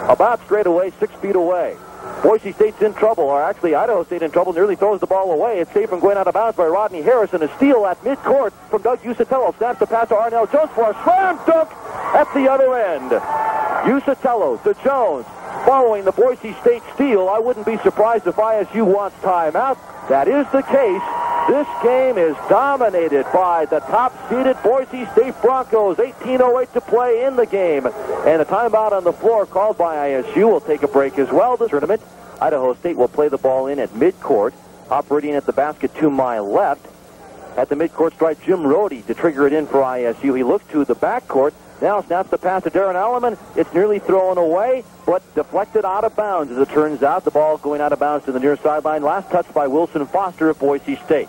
about straight away, 6 feet away. Boise State's in trouble, or actually Idaho State in trouble, nearly throws the ball away. It's saved from going out of bounds by Rodney Harris, and a steal at midcourt from Doug Usatello. Snaps the pass to Arnell Jones for a slam dunk at the other end. Usatello to Jones. Following the Boise State steal, I wouldn't be surprised if ISU wants timeout. That is the case. This game is dominated by the top-seeded Boise State Broncos. 18:08 to play in the game. And a timeout on the floor called by ISU. Will take a break as well. The tournament, Idaho State will play the ball in at midcourt. Operating at the basket to my left. At the midcourt stripe, Jim Rhodey to trigger it in for ISU. He looks to the backcourt. Now snaps the pass to Darren Alleman. It's nearly thrown away, but deflected out of bounds. As it turns out, the ball going out of bounds to the near sideline. Last touch by Wilson Foster of Boise State.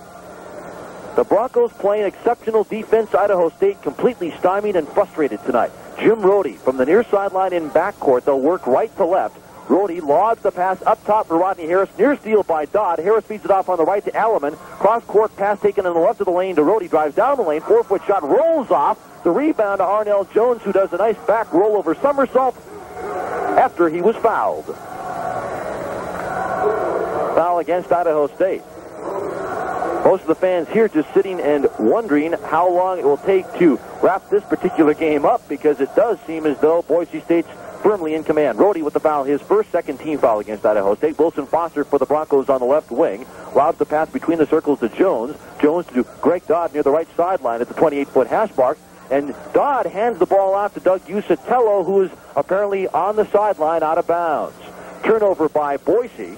The Broncos playing exceptional defense. Idaho State completely stymied and frustrated tonight. Jim Rhodey from the near sideline in backcourt. They'll work right to left. Rhodey lodged the pass up top for Rodney Harris. Near steal by Dodd. Harris feeds it off on the right to Alleman. Cross-court pass taken on the left of the lane to Rhodey. Drives down the lane. 4-foot shot rolls off. The rebound to Arnell Jones, who does a nice back rollover somersault after he was fouled. Foul against Idaho State. Most of the fans here just sitting and wondering how long it will take to wrap this particular game up, because it does seem as though Boise State's firmly in command. Rhodey with the foul, his first second team foul against Idaho State. Wilson Foster for the Broncos on the left wing. Lobs the pass between the circles to Jones. Jones to Greg Dodd near the right sideline at the 28-foot hash mark. And Dodd hands the ball off to Doug Usatello, who is apparently on the sideline out of bounds. Turnover by Boise.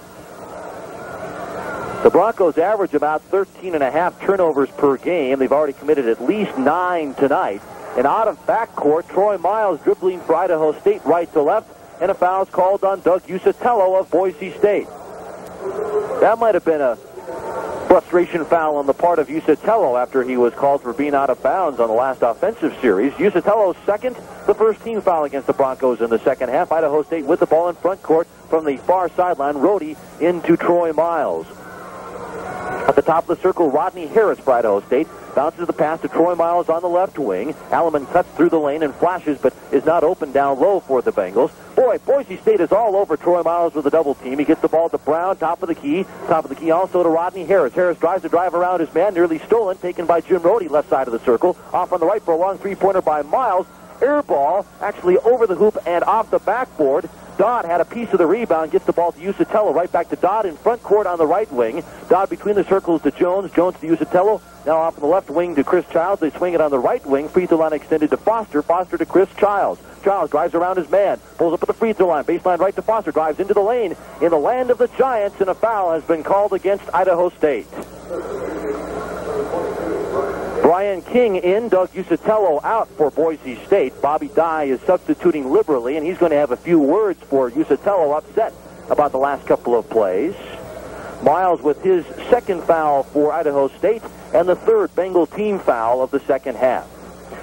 The Broncos average about 13.5 turnovers per game. They've already committed at least 9 tonight. And out of backcourt, Troy Miles dribbling for Idaho State right to left. And a foul is called on Doug Usatello of Boise State. That might have been a frustration foul on the part of Usatello after he was called for being out of bounds on the last offensive series. Usatello's second, the first team foul against the Broncos in the second half. Idaho State with the ball in front court from the far sideline. Rhodey into Troy Miles. At the top of the circle, Rodney Harris for Idaho State. Bounces the pass to Troy Miles on the left wing. Alleman cuts through the lane and flashes, but is not open down low for the Bengals. boy, Boise State is all over Troy Miles with a double team. He gets the ball to Brown, top of the key. Top of the key also to Rodney Harris. Harris tries to drive around his man, nearly stolen, taken by Jim Rohde, left side of the circle. Off on the right for a long three-pointer by Miles. Air ball, actually over the hoop and off the backboard. Dodd had a piece of the rebound, gets the ball to Usatello, right back to Dodd in front court on the right wing. Dodd between the circles to Jones, Jones to Usatello, now off on the left wing to Chris Childs. They swing it on the right wing, free throw line extended to Foster, Foster to Chris Childs. Childs drives around his man, pulls up at the free throw line, baseline right to Foster, drives into the lane in the land of the Giants, and a foul has been called against Idaho State. Brian King in, Doug Usatello out for Boise State. Bobby Dye is substituting liberally, and he's going to have a few words for Usatello, upset about the last couple of plays. Miles with his second foul for Idaho State, and the third Bengal team foul of the second half.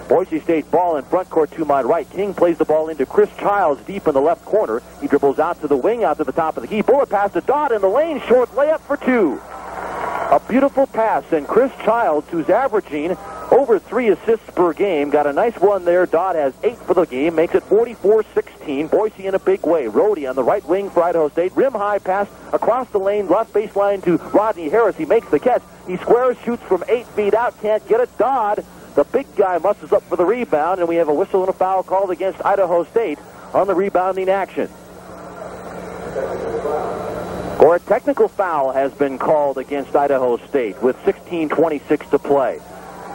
Boise State ball in front court to my right. King plays the ball into Chris Childs deep in the left corner. He dribbles out to the wing, out to the top of the key. Bullet pass to Dodd in the lane, short layup for two. A beautiful pass, and Chris Childs, who's averaging over 3 assists per game, got a nice one there. Dodd has 8 for the game, makes it 44-16. Boise in a big way. Rohde on the right wing for Idaho State. Rim high pass across the lane, left baseline to Rodney Harris. He makes the catch. He squares, shoots from 8 feet out, can't get it. Dodd, the big guy, muscles up for the rebound, and we have a whistle and a foul called against Idaho State on the rebounding action. Or a technical foul has been called against Idaho State with 16:26 to play.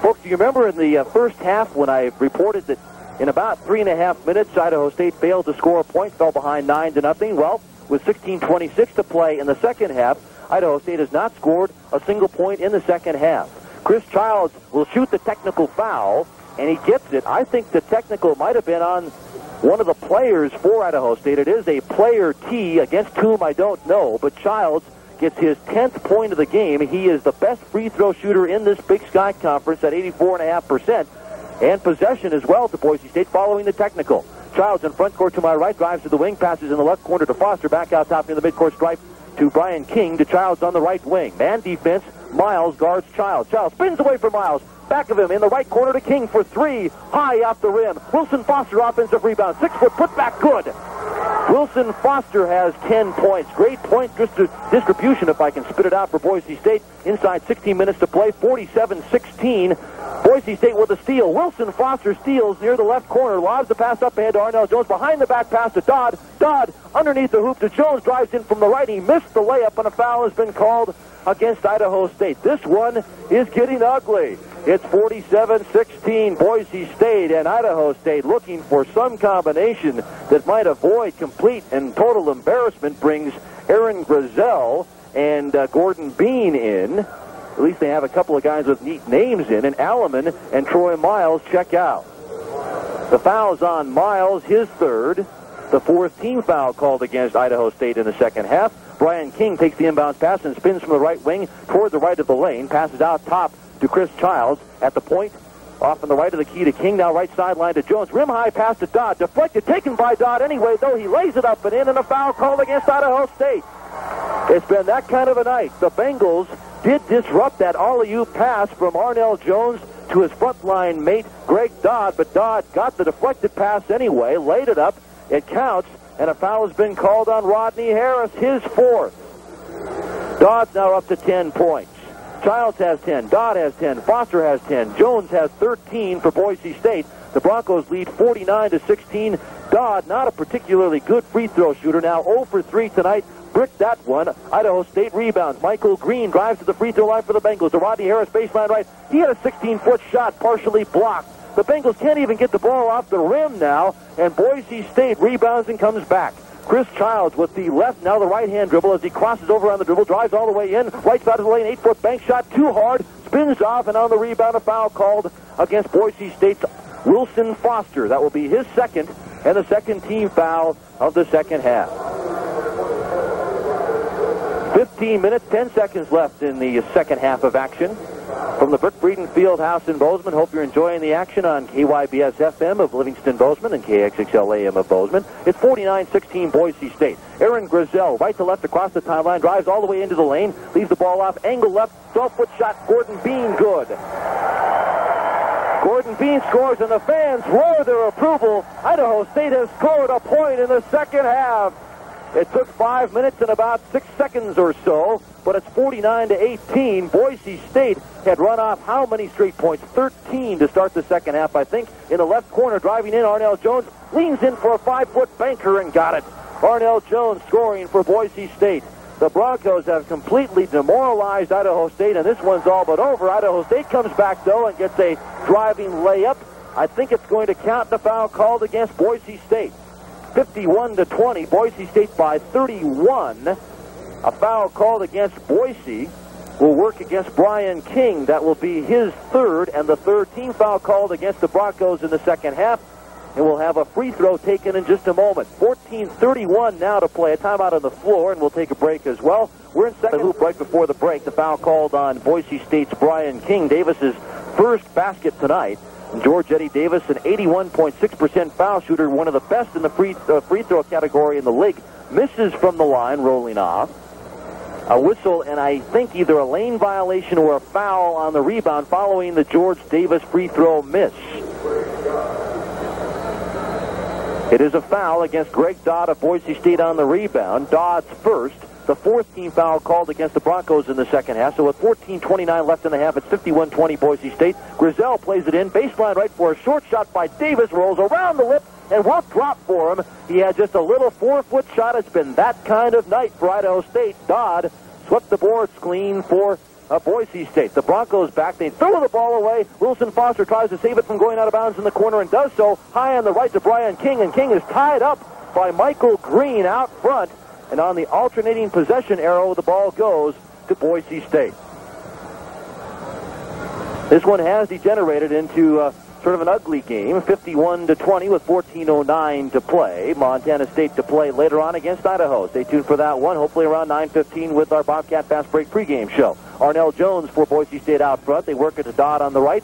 Folks, do you remember in the first half when I reported that in about 3.5 minutes, Idaho State failed to score a point, fell behind 9-0? Well, with 16:26 to play in the second half, Idaho State has not scored a single point in the second half. Chris Childs will shoot the technical foul, and he gets it. I think the technical might have been on one of the players for Idaho State. It is a player T, against whom I don't know, but Childs gets his 10th point of the game. He is the best free throw shooter in this Big Sky Conference at 84.5%, and possession as well to Boise State following the technical. Childs in front court to my right, drives to the wing, passes in the left corner to Foster, back out top near the midcourt stripe to Brian King, to Childs on the right wing. Man defense, Miles guards Childs. Childs spins away from Miles. Back of him in the right corner to King for 3, high off the rim. Wilson Foster offensive rebound, 6-foot putback, good. Wilson Foster has 10 points. Great point distribution, if I can spit it out, for Boise State. Inside 16 minutes to play, 47-16. Boise State with a steal. Wilson Foster steals near the left corner, lobs the pass up ahead to Arnell Jones. Behind the back pass to Dodd. Dodd underneath the hoop to Jones, drives in from the right. He missed the layup, and a foul has been called against Idaho State. This one is getting ugly. It's 47-16, Boise State, and Idaho State looking for some combination that might avoid complete and total embarrassment. Brings Aaron Grizel and Gordon Bean in. At least they have a couple of guys with neat names in, and Alleman and Troy Miles check out. The foul's on Miles, his third. The fourth team foul called against Idaho State in the second half. Brian King takes the inbounds pass and spins from the right wing toward the right of the lane. Passes out top to Chris Childs at the point. Off on the right of the key to King, now right sideline to Jones. Rim high pass to Dodd. Deflected, taken by Dodd anyway, though. He lays it up and in, and a foul called against Idaho State. It's been that kind of a night. The Bengals did disrupt that alley-oop pass from Arnell Jones to his frontline mate, Greg Dodd, but Dodd got the deflected pass anyway, laid it up. It counts, and a foul has been called on Rodney Harris, his fourth. Dodd's now up to 10 points. Childs has 10, Dodd has 10, Foster has 10, Jones has 13 for Boise State. The Broncos lead 49-16. Dodd, not a particularly good free throw shooter, now 0 for 3 tonight. Bricked that one. Idaho State rebounds. Michael Green drives to the free throw line for the Bengals. To Rodney Harris, baseline right. He had a 16-foot shot, partially blocked. The Bengals can't even get the ball off the rim now, and Boise State rebounds and comes back. Chris Childs with the left, now the right-hand dribble as he crosses over on the dribble, drives all the way in, right side of the lane, 8-foot bank shot, too hard, spins off, and on the rebound, a foul called against Boise State's Wilson Foster. That will be his second, and the second team foul of the second half. 15 minutes, 10 seconds left in the second half of action. From the Brick Breeden Fieldhouse in Bozeman, hope you're enjoying the action on KYBS FM of Livingston, Bozeman, and KXXL AM of Bozeman. It's 49-16 Boise State. Aaron Grizel, right to left across the timeline, drives all the way into the lane, leaves the ball off, angle left, 12-foot shot, Gordon Bean, good. Gordon Bean scores, and the fans roar their approval. Idaho State has scored a point in the second half. It took 5 minutes and about 6 seconds or so, but it's 49-18. Boise State had run off how many straight points? 13 to start the second half, I think. In the left corner, driving in, Arnell Jones leans in for a 5-foot banker and got it. Arnell Jones scoring for Boise State. The Broncos have completely demoralized Idaho State, and this one's all but over. Idaho State comes back, though, and gets a driving layup. I think it's going to count the foul called against Boise State. 51-20, Boise State by 31. A foul called against Boise will work against Brian King. That will be his third, and the third team foul called against the Broncos in the second half. And we'll have a free throw taken in just a moment. 14:31 now to play. A timeout on the floor, and we'll take a break as well. We're in second hoop right before the break. The foul called on Boise State's Brian King, Davis's first basket tonight. George Eddie Davis, an 81.6% foul shooter, one of the best in the free throw category in the league, misses from the line, rolling off. A whistle, and I think either a lane violation or a foul on the rebound following the George Davis free throw miss. It is a foul against Greg Dodd of Boise State on the rebound. Dodd's first. The fourth team foul called against the Broncos in the second half. So with 14:29 left in the half, it's 51-20 Boise State. Grizel plays it in. Baseline right for a short shot by Davis. Rolls around the lip and won't drop for him. He had just a little 4-foot shot. It's been that kind of night for Idaho State. Dodd swept the boards clean for Boise State. The Broncos back. They throw the ball away. Wilson Foster tries to save it from going out of bounds in the corner and does so. High on the right to Brian King, and King is tied up by Michael Green out front. And on the alternating possession arrow, the ball goes to Boise State. This one has degenerated into sort of an ugly game, 51-20 with 14:09 to play. Montana State to play later on against Idaho. Stay tuned for that one, hopefully around 9:15 with our Bobcat Fast Break pregame show. Arnell Jones for Boise State out front. They work it to Dodd on the right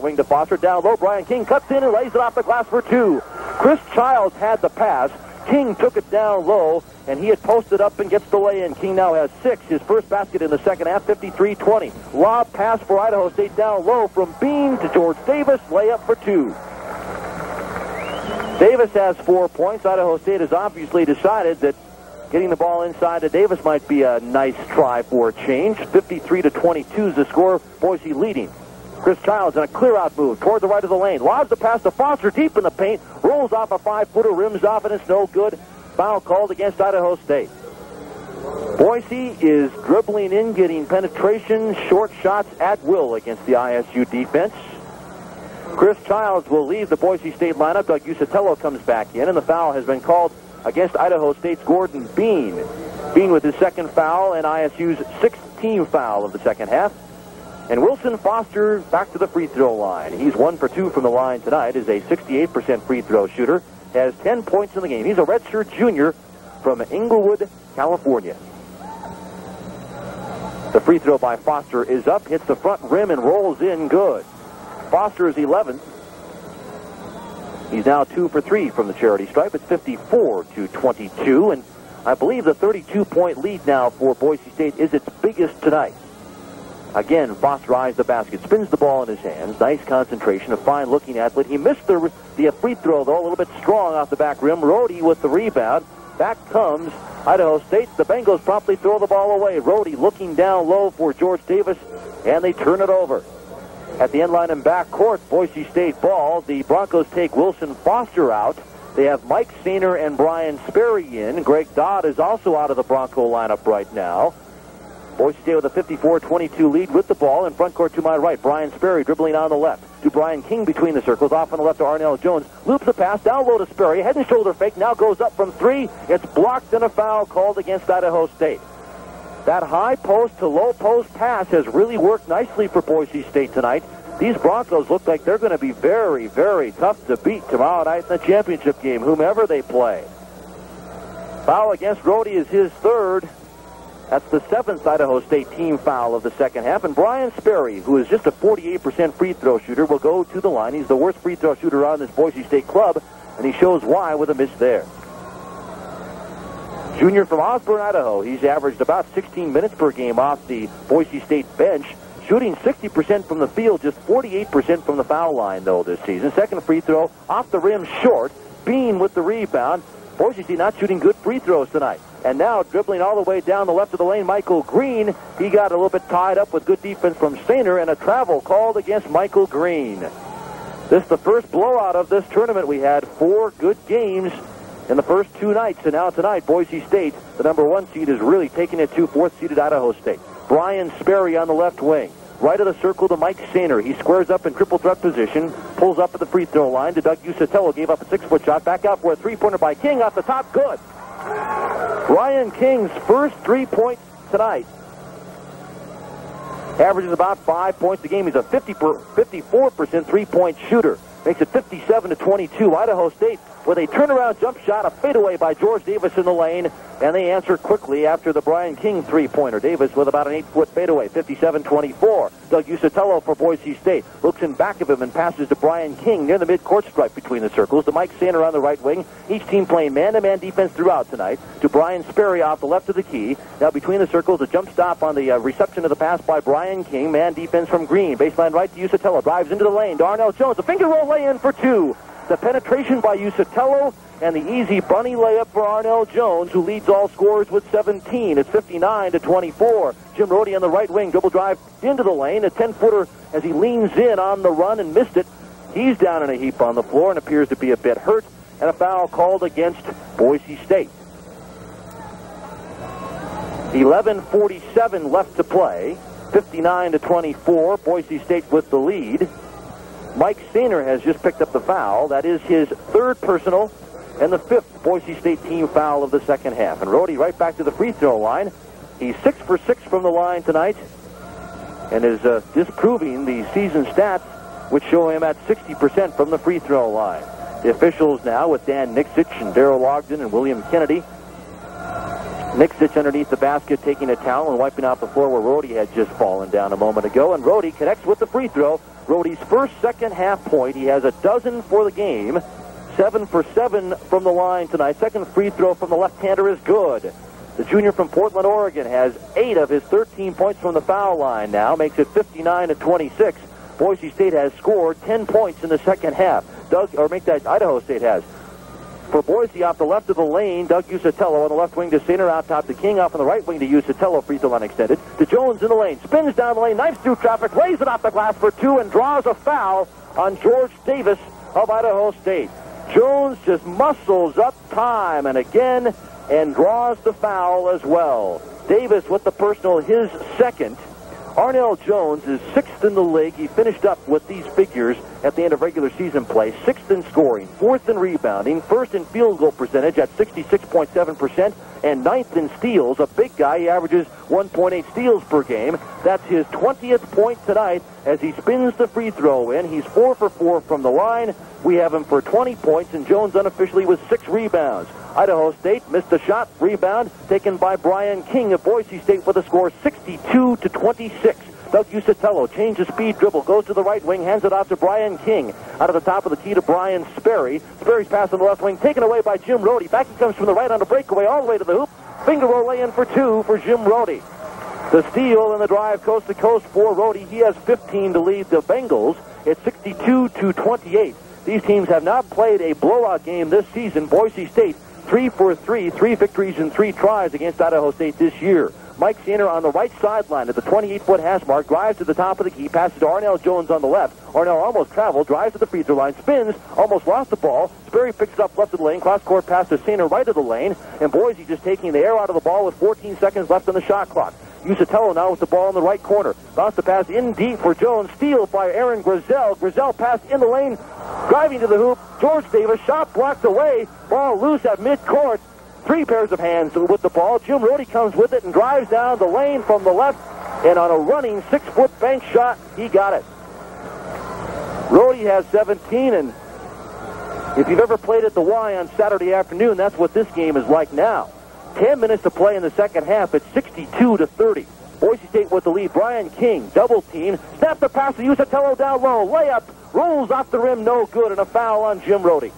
wing to Foster. Down low, Brian King cuts in and lays it off the glass for two. Chris Childs had the pass. King took it down low, and he had posted up and gets the lay-in. King now has 6, his first basket in the second half, 53-20. Lob pass for Idaho State down low from Bean to George Davis, layup for 2. Davis has 4 points. Idaho State has obviously decided that getting the ball inside to Davis might be a nice try for a change. 53-22 is the score, Boise leading. Chris Childs in a clear-out move toward the right of the lane. Lobs the pass to Foster deep in the paint. Rolls off a 5-footer, rims off, and it's no good. Foul called against Idaho State. Boise is dribbling in, getting penetration, short shots at will against the ISU defense. Chris Childs will leave the Boise State lineup. Doug Usatello comes back in, and the foul has been called against Idaho State's Gordon Bean. Bean with his second foul and ISU's 6th team foul of the second half. And Wilson Foster back to the free throw line. He's 1 for 2 from the line tonight, is a 68% free throw shooter, has 10 points in the game. He's a redshirt junior from Inglewood, California. The free throw by Foster is up, hits the front rim and rolls in good. Foster is 11th. He's now 2 for 3 from the charity stripe. It's 54-22, and I believe the 32-point lead now for Boise State is its biggest tonight. Again, Foster eyes the basket, spins the ball in his hands. Nice concentration, a fine-looking athlete. He missed the free throw, though, a little bit strong off the back rim. Rhodey with the rebound. Back comes Idaho State. The Bengals promptly throw the ball away. Rhodey looking down low for George Davis, and they turn it over. At the end line and back court, Boise State ball. The Broncos take Wilson Foster out. They have Mike Sainer and Brian Sperry in. Greg Dodd is also out of the Bronco lineup right now. Boise State with a 54-22 lead with the ball. In front court to my right, Brian Sperry dribbling on the left. To Brian King between the circles. Off on the left to Arnell Jones. Loops the pass down low to Sperry. Head and shoulder fake. Now goes up from 3. It's blocked and a foul called against Idaho State. That high post to low post pass has really worked nicely for Boise State tonight. These Broncos look like they're going to be very, very tough to beat tomorrow night in the championship game, whomever they play. Foul against Rhodey is his third. That's the 7th Idaho State team foul of the second half. And Brian Sperry, who is just a 48% free throw shooter, will go to the line. He's the worst free throw shooter on this Boise State club, and he shows why with a miss there. Junior from Osborne, Idaho. He's averaged about 16 minutes per game off the Boise State bench. shooting 60% from the field, just 48% from the foul line, though, this season. Second free throw off the rim short. Bean with the rebound. Boise State not shooting good free throws tonight. And now dribbling all the way down the left of the lane, Michael Green. He got a little bit tied up with good defense from Stainer, and a travel called against Michael Green. This is the first blowout of this tournament. We had 4 good games in the first 2 nights, and now tonight, Boise State, the number 1 seed, is really taking it to 4th-seeded Idaho State. Brian Sperry on the left wing. Right of the circle to Mike Stainer. He squares up in triple threat position, pulls up at the free throw line to Doug Usatello. Gave up a 6-foot shot. Back out for a 3-pointer by King off the top. Good. Ryan King's first 3-point tonight. Averages about 5 points a game. He's a 54% three-point shooter. Makes it 57-22. Idaho State with a turnaround jump shot, a fadeaway by George Davis in the lane, and they answer quickly after the Brian King three-pointer. Davis with about an 8-foot fadeaway, 57-24. Doug Usatello for Boise State looks in back of him and passes to Brian King near the mid-court stripe between the circles to Mike Stainer on the right wing. Each team playing man-to-man defense throughout tonight. To Brian Sperry off the left of the key. Now between the circles, a jump stop on the reception of the pass by Brian King. Man defense from Green. Baseline right to Usatello. Drives into the lane. Darnell Jones, a finger roll lay-in for 2. The penetration by Usatello and the easy bunny layup for Arnell Jones, who leads all scorers with 17. It's 59-24. Jim Rhodey on the right wing, dribble drive into the lane. A 10-footer as he leans in on the run and missed it. He's down in a heap on the floor and appears to be a bit hurt. And a foul called against Boise State. 11:47 left to play. 59-24. Boise State with the lead. Mike Stainer has just picked up the foul. That is his 3rd personal and the 5th Boise State team foul of the second half. And Rhodey right back to the free throw line. He's 6 for 6 from the line tonight and is disproving the season stats, which show him at 60% from the free throw line. The officials now with Dan Nixich and Darrell Ogden and William Kennedy. Nixich underneath the basket taking a towel and wiping out the floor where Rhodey had just fallen down a moment ago. And Rhodey connects with the free throw. Rhodey's first second half point. He has a dozen for the game. 7 for 7 from the line tonight. Second free throw from the left-hander is good. The junior from Portland, Oregon has 8 of his 13 points from the foul line now. Makes it 59-26. Boise State has scored 10 points in the second half. Idaho State has. For Boise off the left of the lane, Doug Usatello on the left wing to Stainer, out top to King, off on the right wing to Usatello, free throw line extended. To Jones in the lane, spins down the lane, knifes through traffic, lays it off the glass for 2, and draws a foul on George Davis of Idaho State. Jones just muscles up time and again and draws the foul as well. Davis with the personal, his 2nd. Arnell Jones is 6th in the league. He finished up with these figures at the end of regular season play. 6th in scoring, 4th in rebounding, 1st in field goal percentage at 66.7%, and 9th in steals. A big guy. He averages 1.8 steals per game. That's his 20th point tonight as he spins the free throw in. He's 4 for 4 from the line. We have him for 20 points, and Jones unofficially with 6 rebounds. Idaho State missed a shot. Rebound taken by Brian King of Boise State with a score 62-26. Doug Usatello changes speed dribble, goes to the right wing, hands it off to Brian King. Out of the top of the key to Brian Sperry. Sperry's pass on the left wing, taken away by Jim Rhodey. Back he comes from the right on a breakaway all the way to the hoop. Finger roll lay-in for 2 for Jim Rhodey. The steal and the drive coast to coast for Rhodey. He has 15 to lead the Bengals. It's 62-28. These teams have not played a blowout game this season. Boise State 3 for 3, 3 victories and 3 tries against Idaho State this year. Mike Stainer on the right sideline at the 28-foot hash mark, drives to the top of the key, passes to Arnell Jones on the left. Arnell almost traveled, drives to the free throw line, spins, almost lost the ball. Sperry picks it up left of the lane, cross-court pass to Stainer right of the lane, and Boise just taking the air out of the ball with 14 seconds left on the shot clock. Usatello now with the ball in the right corner. Bounce the pass in deep for Jones. Steal by Aaron Grizel. Grizel pass in the lane, driving to the hoop. George Davis, shot blocked away. Ball loose at midcourt. 3 pairs of hands with the ball. Jim Rhodey comes with it and drives down the lane from the left. And on a running 6-foot bank shot, he got it. Rhodey has 17, and if you've ever played at the Y on Saturday afternoon, that's what this game is like now. 10 minutes to play in the second half. It's 62-30. Boise State with the lead. Brian King, double team. Snap the pass to Usatello down low. Layup. Rolls off the rim. No good. And a foul on Jim Rhodey.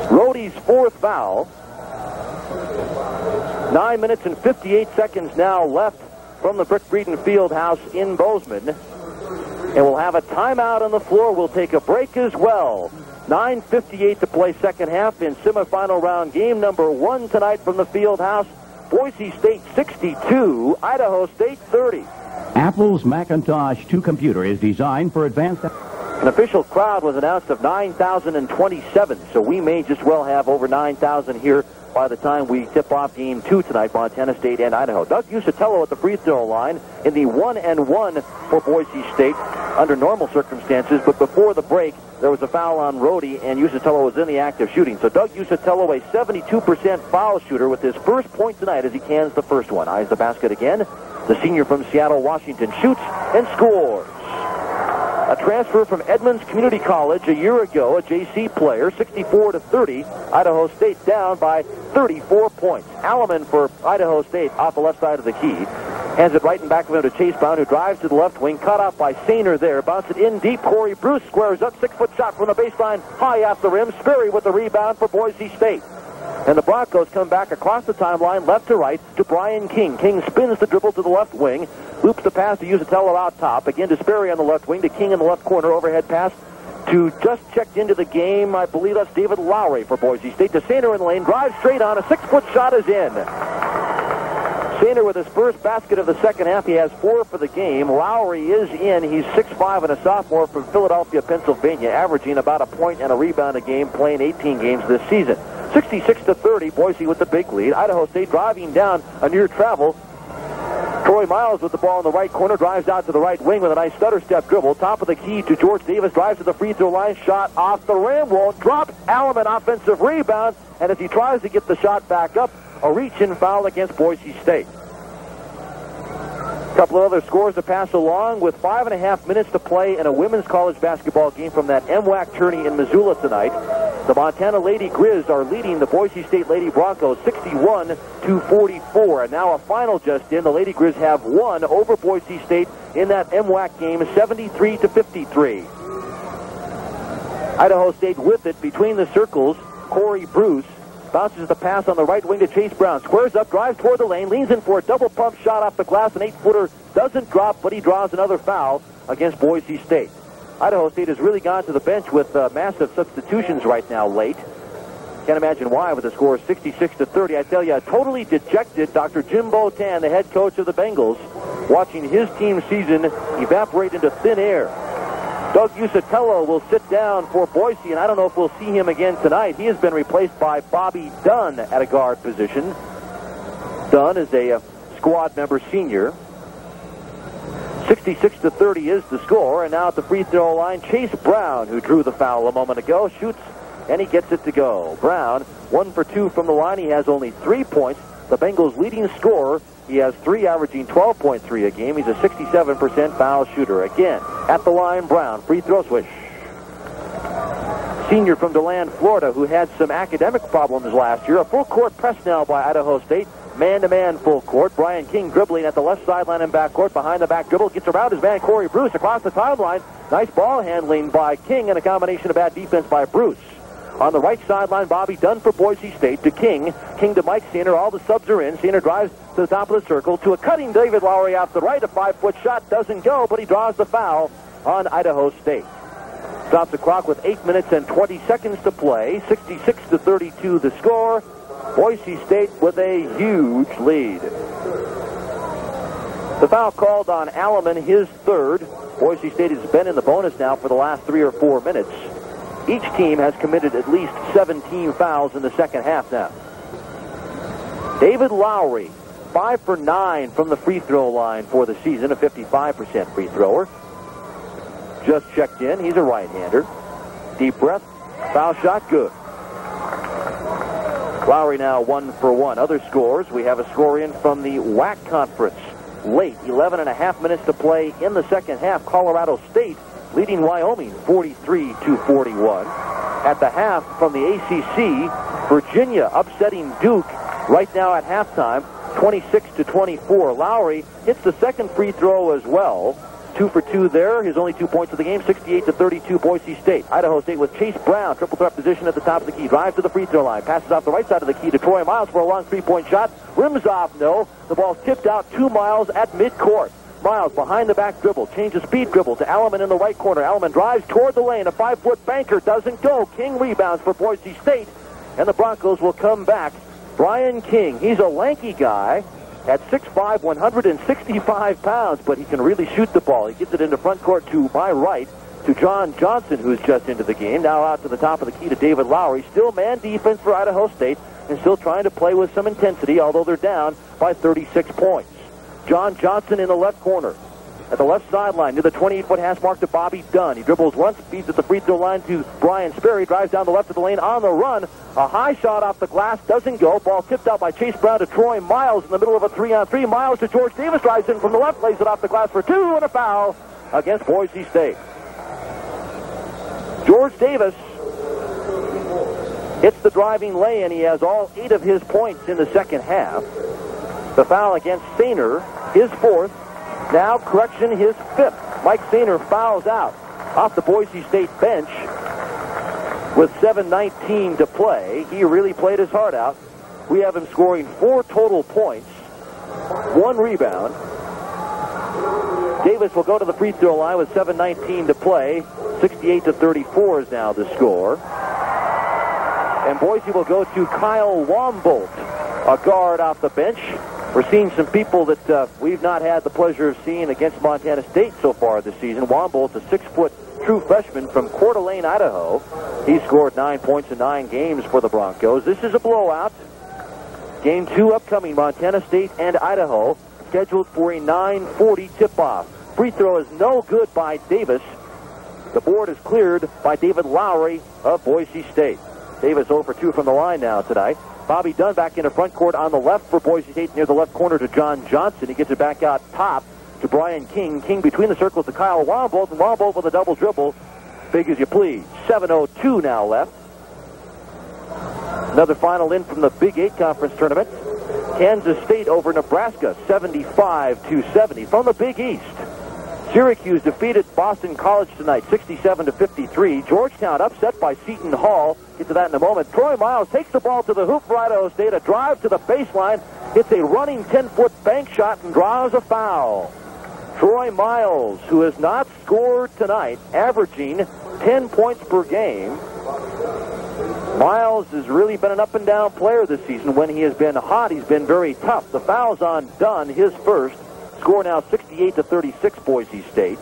Rhodey's 4th foul. 9 minutes and 58 seconds now left from the Brick Breeden Fieldhouse in Bozeman. And we'll have a timeout on the floor. We'll take a break as well. 9:58 to play second half in semifinal round game number 1 tonight from the Fieldhouse. Boise State 62, Idaho State 30. Apple's Macintosh 2 computer is designed for advanced... An official crowd was announced of 9,027, so we may just well have over 9,000 here by the time we tip off game 2 tonight, Montana State and Idaho. Doug Usatello at the free throw line in the 1-and-1 for Boise State under normal circumstances, but before the break, there was a foul on Rhodey, and Usatello was in the act of shooting. So Doug Usatello, a 72% foul shooter with his first point tonight as he cans the first one. Eyes the basket again. The senior from Seattle, Washington, shoots and scores. A transfer from Edmonds Community College a year ago, a JC player, 64-30. Idaho State down by 34 points. Alleman for Idaho State off the left side of the key. Hands it right in back of him to Chase Brown, who drives to the left wing. Cut off by Sainer there. Bounce it in deep. Corey Bruce squares up. 6-foot shot from the baseline. High off the rim. Sperry with the rebound for Boise State. And the Broncos come back across the timeline, left to right, to Brian King. King spins the dribble to the left wing. Loops the pass to Usatello out top. Again to Sperry on the left wing, to King in the left corner. Overhead pass to just checked into the game. I believe that's David Lowry for Boise State. To Sainer in the lane. Drives straight on. A 6-foot shot is in. Sainer with his first basket of the second half. He has 4 for the game. Lowry is in. He's 6'5" and a sophomore from Philadelphia, Pennsylvania, averaging about a point and a rebound a game, playing 18 games this season. 66-30, Boise with the big lead. Idaho State driving down a near travel. Troy Miles with the ball in the right corner, drives out to the right wing with a nice stutter step dribble. Top of the key to George Davis, drives to the free throw line, shot off the rim, won't drop. Alleman offensive rebound, and as he tries to get the shot back up, a reach-in foul against Boise State. A couple of other scores to pass along with 5.5 minutes to play in a women's college basketball game from that MWAC tourney in Missoula tonight. The Montana Lady Grizz are leading the Boise State Lady Broncos 61-44. And now a final just in. The Lady Grizz have won over Boise State in that MWAC game 73-53. Idaho State with it between the circles. Corey Bruce bounces the pass on the right wing to Chase Brown. Squares up, drives toward the lane, leans in for a double pump shot off the glass. An 8-footer doesn't drop, but he draws another foul against Boise State. Idaho State has really gone to the bench with massive substitutions right now late. Can't imagine why with the score 66-30. I tell you, a totally dejected Dr. Jimbo Tan, the head coach of the Bengals, watching his team season evaporate into thin air. Doug Usatello will sit down for Boise, and I don't know if we'll see him again tonight. He has been replaced by Bobby Dunn at a guard position. Dunn is a squad member senior. 66-30 is the score, and now at the free throw line, Chase Brown, who drew the foul a moment ago, shoots, and he gets it to go. Brown, 1 for 2 from the line. He has only 3 points. The Bengals' leading scorer, he has 3, averaging 12.3 a game. He's a 67% foul shooter. Again, at the line, Brown, free throw swish. Senior from DeLand, Florida, who had some academic problems last year. A full court press now by Idaho State. Man-to-man full court. Brian King dribbling at the left sideline and backcourt. Behind the back dribble. Gets around his man, Corey Bruce, across the timeline. Nice ball handling by King and a combination of bad defense by Bruce. On the right sideline, Bobby Dunn for Boise State to King. King to Mike Sainer. All the subs are in. Sainer drives to the top of the circle to a cutting David Lowry off the right. A 5-foot shot doesn't go, but he draws the foul on Idaho State. Stops the clock with 8 minutes and 20 seconds to play. 66-32 the score. Boise State with a huge lead. The foul called on Alleman, his third. Boise State has been in the bonus now for the last 3 or 4 minutes. Each team has committed at least 17 fouls in the second half now. David Lowry, 5 for 9 from the free throw line for the season, a 55% free thrower. Just checked in. He's a right-hander. Deep breath. Foul shot, good. Lowry now 1 for 1. Other scores, we have a score in from the WAC conference. Late, 11.5 minutes to play in the second half. Colorado State leading Wyoming 43-41. At the half from the ACC, Virginia upsetting Duke right now at halftime, 26-24. Lowry hits the second free throw as well. 2 for 2 there. His only 2 points of the game, 68-32 Boise State. Idaho State with Chase Brown, triple threat position at the top of the key. Drives to the free throw line. Passes off the right side of the key to Troy Miles for a long three-point shot. Rims off, no. The ball's tipped out to Miles at midcourt. Miles behind the back dribble. Changes speed dribble to Alleman in the right corner. Alleman drives toward the lane. A 5-foot banker doesn't go. King rebounds for Boise State. And the Broncos will come back. Brian King, he's a lanky guy. At 6'5", 165 pounds, but he can really shoot the ball. He gets it into front court to my right, to John Johnson, who's just into the game. Now out to the top of the key to David Lowry. Still man defense for Idaho State, and still trying to play with some intensity, although they're down by 36 points. John Johnson in the left corner. At the left sideline, near the 28-foot hash mark to Bobby Dunn. He dribbles once, feeds at the free throw line to Brian Sperry, drives down the left of the lane on the run. A high shot off the glass, doesn't go. Ball tipped out by Chase Brown to Troy Miles in the middle of a 3-on-3. Miles to George Davis, drives in from the left, lays it off the glass for 2, and a foul against Boise State. George Davis hits the driving lay-in. He has all 8 of his points in the second half. The foul against Sainer, his 4th. Now, correction, his 5th. Mike Sainer fouls out off the Boise State bench with 7:19 to play. He really played his heart out. We have him scoring 4 total points, 1 rebound. Davis will go to the free throw line with 7:19 to play. 68-34 is now the score. And Boise will go to Kyle Wambolt, a guard off the bench. We're seeing some people that we've not had the pleasure of seeing against Montana State so far this season. Wambolt's a 6-foot true freshman from Coeur d'Alene, Idaho. He scored 9 points in 9 games for the Broncos. This is a blowout. Game 2 upcoming, Montana State and Idaho, scheduled for a 9:40 tip-off. Free throw is no good by Davis. The board is cleared by David Lowry of Boise State. Davis 0 for 2 from the line now tonight. Bobby Dunn back into front court on the left for Boise State near the left corner to John Johnson. He gets it back out top to Brian King. King between the circles to Kyle Wambolt, and Wambolt with a double dribble. Big as you please. 7:02 now left. Another final in from the Big 8 Conference Tournament. Kansas State over Nebraska, 75-70 from the Big East. Syracuse defeated Boston College tonight, 67-53. Georgetown upset by Seton Hall. Get to that in a moment. Troy Miles takes the ball to the hoop for Idaho State. A drive to the baseline. Hits a running 10-foot bank shot and draws a foul. Troy Miles, who has not scored tonight, averaging 10 points per game. Miles has really been an up-and-down player this season. When he has been hot, he's been very tough. The foul's on Dunn, his first. Score now 68-36 Boise State.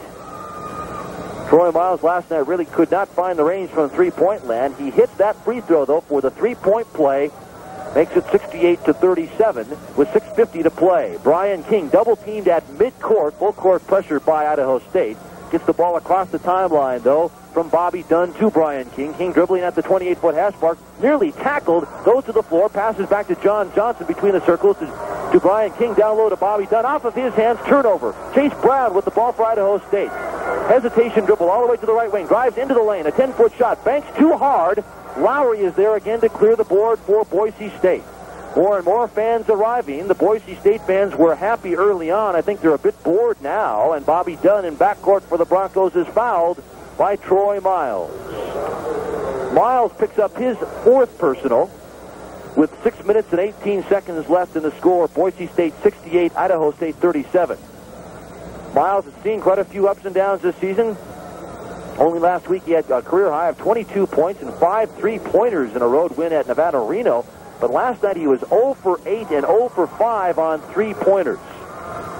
Troy Miles last night really could not find the range from three-point land. He hits that free throw, though, for the three-point play. Makes it 68-37 with 6:50 to play. Brian King double-teamed at midcourt. Full court pressure by Idaho State. Gets the ball across the timeline, though, from Bobby Dunn to Brian King. King dribbling at the 28-foot hash mark. Nearly tackled. Goes to the floor. Passes back to John Johnson between the circles to Brian King. Down low to Bobby Dunn. Off of his hands. Turnover. Chase Brown with the ball for Idaho State. Hesitation dribble all the way to the right wing. Drives into the lane. A 10-foot shot. Banks too hard. Lowry is there again to clear the board for Boise State. More and more fans arriving. The Boise State fans were happy early on. I think they're a bit bored now. And Bobby Dunn in backcourt for the Broncos is fouled by Troy Miles. Miles picks up his 4th personal with 6 minutes and 18 seconds left in the score. Boise State 68, Idaho State 37. Miles has seen quite a few ups and downs this season. Only last week he had a career high of 22 points and 5 3-pointers in a road win at Nevada Reno. But last night he was 0 for 8 and 0 for 5 on 3-pointers.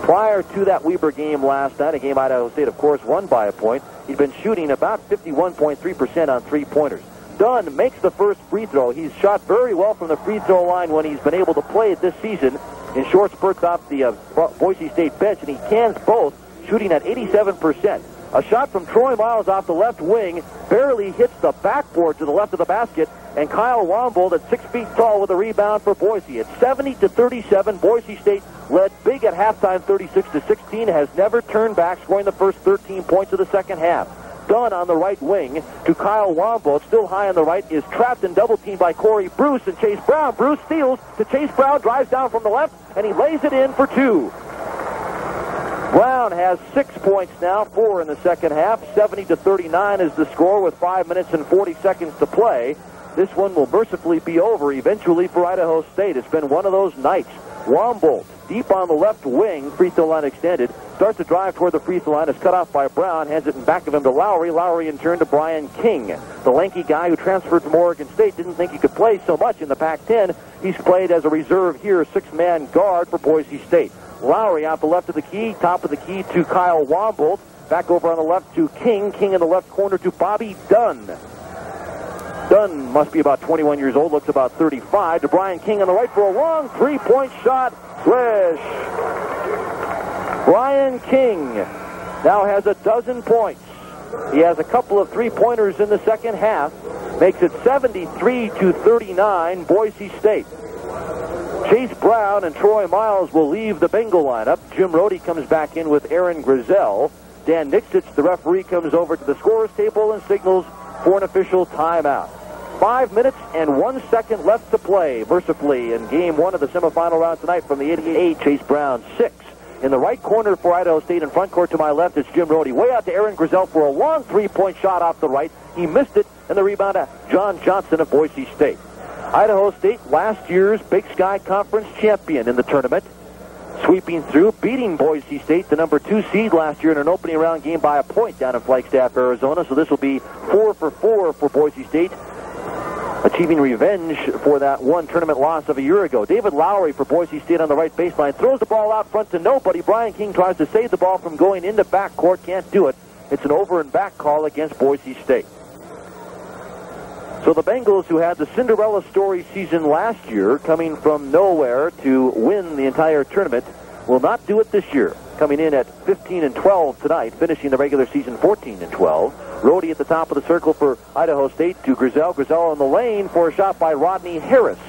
Prior to that Weber game last night, a game Idaho State, of course, won by a point, he'd been shooting about 51.3% on 3-pointers. Dunn makes the first free throw. He's shot very well from the free throw line when he's been able to play it this season in short spurts off the Boise State bench, and he cans both, shooting at 87%. A shot from Troy Miles off the left wing barely hits the backboard to the left of the basket, and Kyle Wambolt at 6 feet tall with a rebound for Boise. It's 70-37. Boise State led big at halftime, 36-16. Has never turned back, scoring the first 13 points of the second half. Dunn on the right wing to Kyle Wambolt, still high on the right, is trapped and double-teamed by Corey Bruce and Chase Brown. Bruce steals to Chase Brown, drives down from the left, and he lays it in for 2. Brown Brown has 6 points now, 4 in the second half. 70-39 is the score with 5 minutes and 40 seconds to play. This one will mercifully be over eventually for Idaho State. It's been one of those nights. Wombolt, deep on the left wing, free throw line extended, starts to drive toward the free throw line, is cut off by Brown, hands it in back of him to Lowry. Lowry in turn to Brian King. The lanky guy who transferred from Oregon State didn't think he could play so much in the Pac-10. He's played as a reserve here, 6-man guard for Boise State. Lowry out the left of the key, top of the key to Kyle Wombolt. Back over on the left to King. King in the left corner to Bobby Dunn. Dunn must be about 21 years old, looks about 35. To Brian King on the right for a long three-point shot. Swish. Brian King now has 12 points. He has a couple of three-pointers in the second half. Makes it 73-39, Boise State. Chase Brown and Troy Miles will leave the Bengal lineup. Jim Rhodey comes back in with Aaron Grizel. Dan Nixitch, the referee, comes over to the scorer's table and signals for an official timeout. 5 minutes and 1 second left to play, mercifully, in game one of the semifinal round tonight from the 88. Chase Brown, 6. In the right corner for Idaho State, in front court to my left, it's Jim Rhodey. Way out to Aaron Grizel for a long three-point shot off the right. He missed it, and the rebound to John Johnson of Boise State. Idaho State, last year's Big Sky Conference champion in the tournament, sweeping through, beating Boise State, the number 2 seed last year in an opening round game by a point down in Flagstaff, Arizona. So this will be 4 for 4 for Boise State, achieving revenge for that one tournament loss of a year ago. David Lowry for Boise State on the right baseline throws the ball out front to nobody. Brian King tries to save the ball from going into backcourt, can't do it. It's an over and back call against Boise State. So the Bengals, who had the Cinderella story season last year, coming from nowhere to win the entire tournament, will not do it this year. Coming in at 15-12 tonight, finishing the regular season 14-12. Rhodey at the top of the circle for Idaho State to Grizel. Grizel in the lane for a shot by Rodney Harris.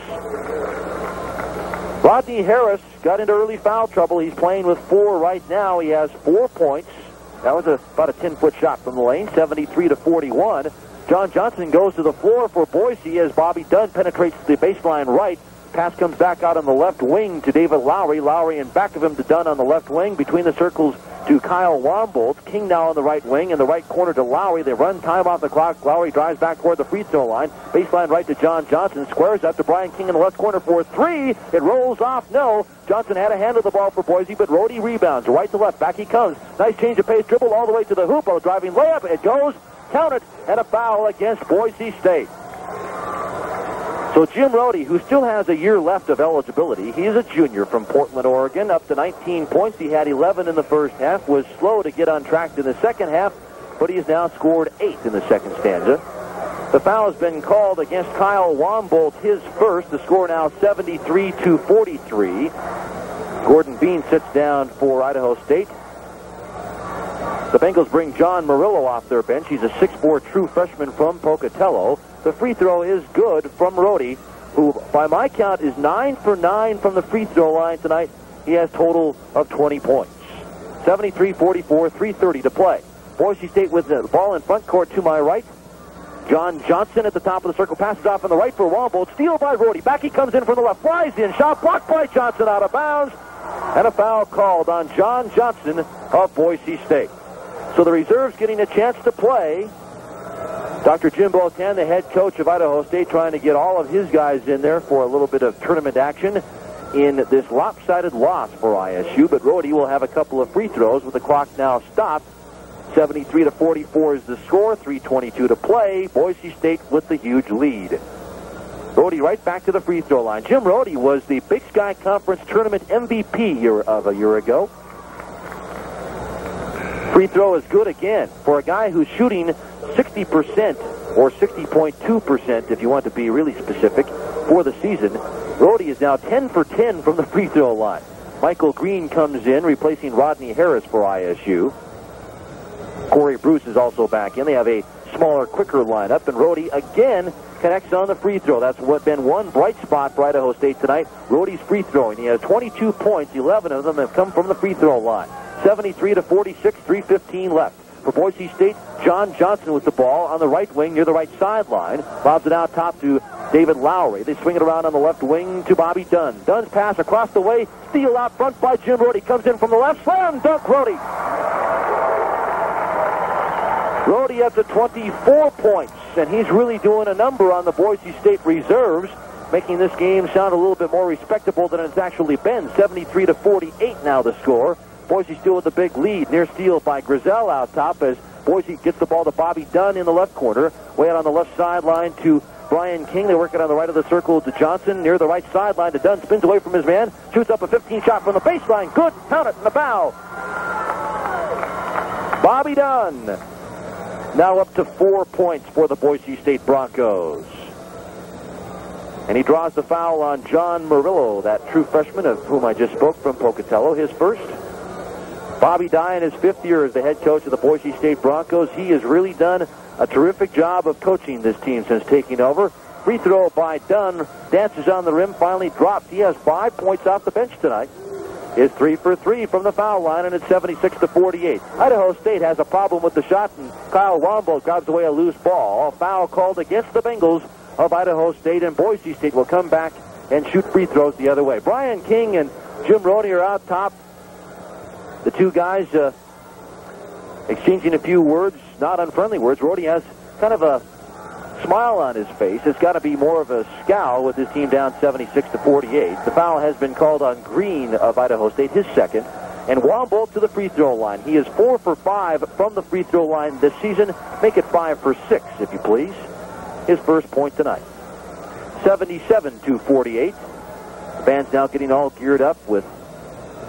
Rodney Harris got into early foul trouble. He's playing with 4 right now. He has 4 points. That was about a 10-foot shot from the lane, 73-41. John Johnson goes to the floor for Boise as Bobby Dunn penetrates the baseline right. Pass comes back out on the left wing to David Lowry. Lowry in back of him to Dunn on the left wing. Between the circles to Kyle Wombolt. King now on the right wing. In the right corner to Lowry. They run time off the clock. Lowry drives back toward the free throw line. Baseline right to John Johnson. Squares out to Brian King in the left corner for 3. It rolls off. No. Johnson had a hand of the ball for Boise, but Rhodey rebounds. Right to left. Back he comes. Nice change of pace. Dribble all the way to the hoop. A driving layup. It goes. Count it. And a foul against Boise State. So Jim Rhodey, who still has a year left of eligibility, he is a junior from Portland, Oregon, up to 19 points. He had 11 in the first half, was slow to get on track in the second half, but he has now scored 8 in the second stanza. The foul has been called against Kyle Wombolt, his first. The score now 73-43. Gordon Bean sits down for Idaho State. The Bengals bring John Murillo off their bench. He's a 6'4" true freshman from Pocatello. The free throw is good from Rhodey, who, by my count, is 9 for 9 from the free throw line tonight. He has total of 20 points. 73-44, 3:30 to play. Boise State with the ball in front court to my right. John Johnson at the top of the circle, passes off on the right for Wombolt. Steal by Rhodey. Back he comes in from the left. Flies in. Shot blocked by Johnson out of bounds. And a foul called on John Johnson of Boise State. So the reserves getting a chance to play. Dr. Jim Botan, the head coach of Idaho State, trying to get all of his guys in there for a little bit of tournament action in this lopsided loss for ISU. But Rhodey will have a couple of free throws with the clock now stopped. 73-44 is the score, 3:22 to play. Boise State with the huge lead. Rhodey right back to the free throw line. Jim Rhodey was the Big Sky Conference Tournament MVP of a year ago. Free throw is good again for a guy who's shooting 60% or 60.2% if you want to be really specific for the season. Rhodey is now 10 for 10 from the free throw line. Michael Green comes in replacing Rodney Harris for ISU. Corey Bruce is also back in. They have a smaller, quicker lineup, and Rhodey again connects on the free throw. That's what been one bright spot for Idaho State tonight. Rhodey's free throwing. He has 22 points. 11 of them have come from the free throw line. 73-46, 3:15 left. For Boise State, John Johnson with the ball on the right wing near the right sideline. Lobs it out top to David Lowry. They swing it around on the left wing to Bobby Dunn. Dunn's pass across the way. Steal out front by Jim Rhodey. Comes in from the left. Slam dunk Rhodey. Rhodey up to 24 points, and he's really doing a number on the Boise State reserves, making this game sound a little bit more respectable than it's actually been. 73-48 now the score. Boise still with a big lead. Near steal by Grizel out top as Boise gets the ball to Bobby Dunn in the left corner. Way out on the left sideline to Brian King. They work it on the right of the circle to Johnson. Near the right sideline to Dunn. Spins away from his man. Shoots up a 15-shot from the baseline. Good. Count it. And a foul. Bobby Dunn now up to 4 points for the Boise State Broncos. And he draws the foul on John Murillo, that true freshman of whom I just spoke from Pocatello, his first. Bobby Dunn in his 5th year as the head coach of the Boise State Broncos. He has really done a terrific job of coaching this team since taking over. Free throw by Dunn. Dances on the rim, finally drops. He has 5 points off the bench tonight. Is 3 for 3 from the foul line, and it's 76-48. Idaho State has a problem with the shot, and Kyle Wombo grabs away a loose ball. A foul called against the Bengals of Idaho State, and Boise State will come back and shoot free throws the other way. Brian King and Jim Rhodey are out top. The two guys exchanging a few words, not unfriendly words. Rhodey has kind of a smile on his face. It's got to be more of a scowl with his team down 76-48. The foul has been called on Green of Idaho State, his second. And Wombolt to the free throw line. He is 4 for 5 from the free throw line this season. Make it 5 for 6, if you please. His first point tonight. 77-48. The band's now getting all geared up with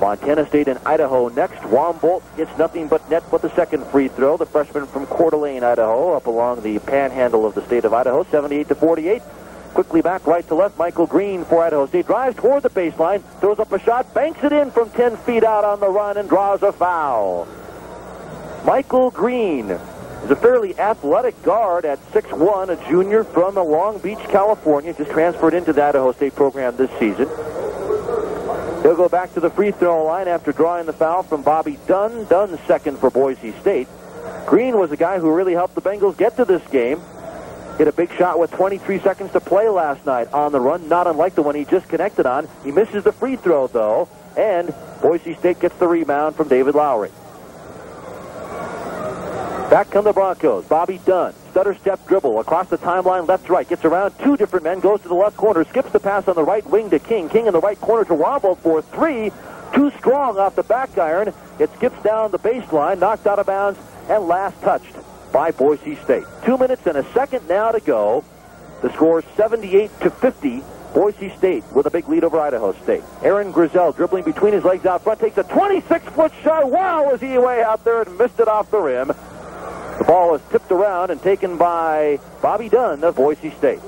Montana State and Idaho next. Wombolt gets nothing but net with the second free throw. The freshman from Coeur d'Alene, Idaho, up along the panhandle of the state of Idaho. 78-48. Quickly back right to left. Michael Green for Idaho State. Drives toward the baseline. Throws up a shot. Banks it in from 10 feet out on the run and draws a foul. Michael Green is a fairly athletic guard at 6'1", a junior from Long Beach, California. Just transferred into the Idaho State program this season. He'll go back to the free throw line after drawing the foul from Bobby Dunn. Dunn's second for Boise State. Green was the guy who really helped the Bengals get to this game. Hit a big shot with 23 seconds to play last night on the run, not unlike the one he just connected on. He misses the free throw, though, and Boise State gets the rebound from David Lowry. Back come the Broncos. Bobby Dunn, stutter step dribble across the timeline, left to right, gets around two different men, goes to the left corner, skips the pass on the right wing to King. King in the right corner to Wombo for three. Too strong off the back iron. It skips down the baseline, knocked out of bounds, and last touched by Boise State. 2 minutes and a second now to go. The score is 78-50. Boise State with a big lead over Idaho State. Aaron Grizel dribbling between his legs out front, takes a 26-foot shot. Wow, was he way out there and missed it off the rim. The ball was tipped around and taken by Bobby Dunn of Boise State.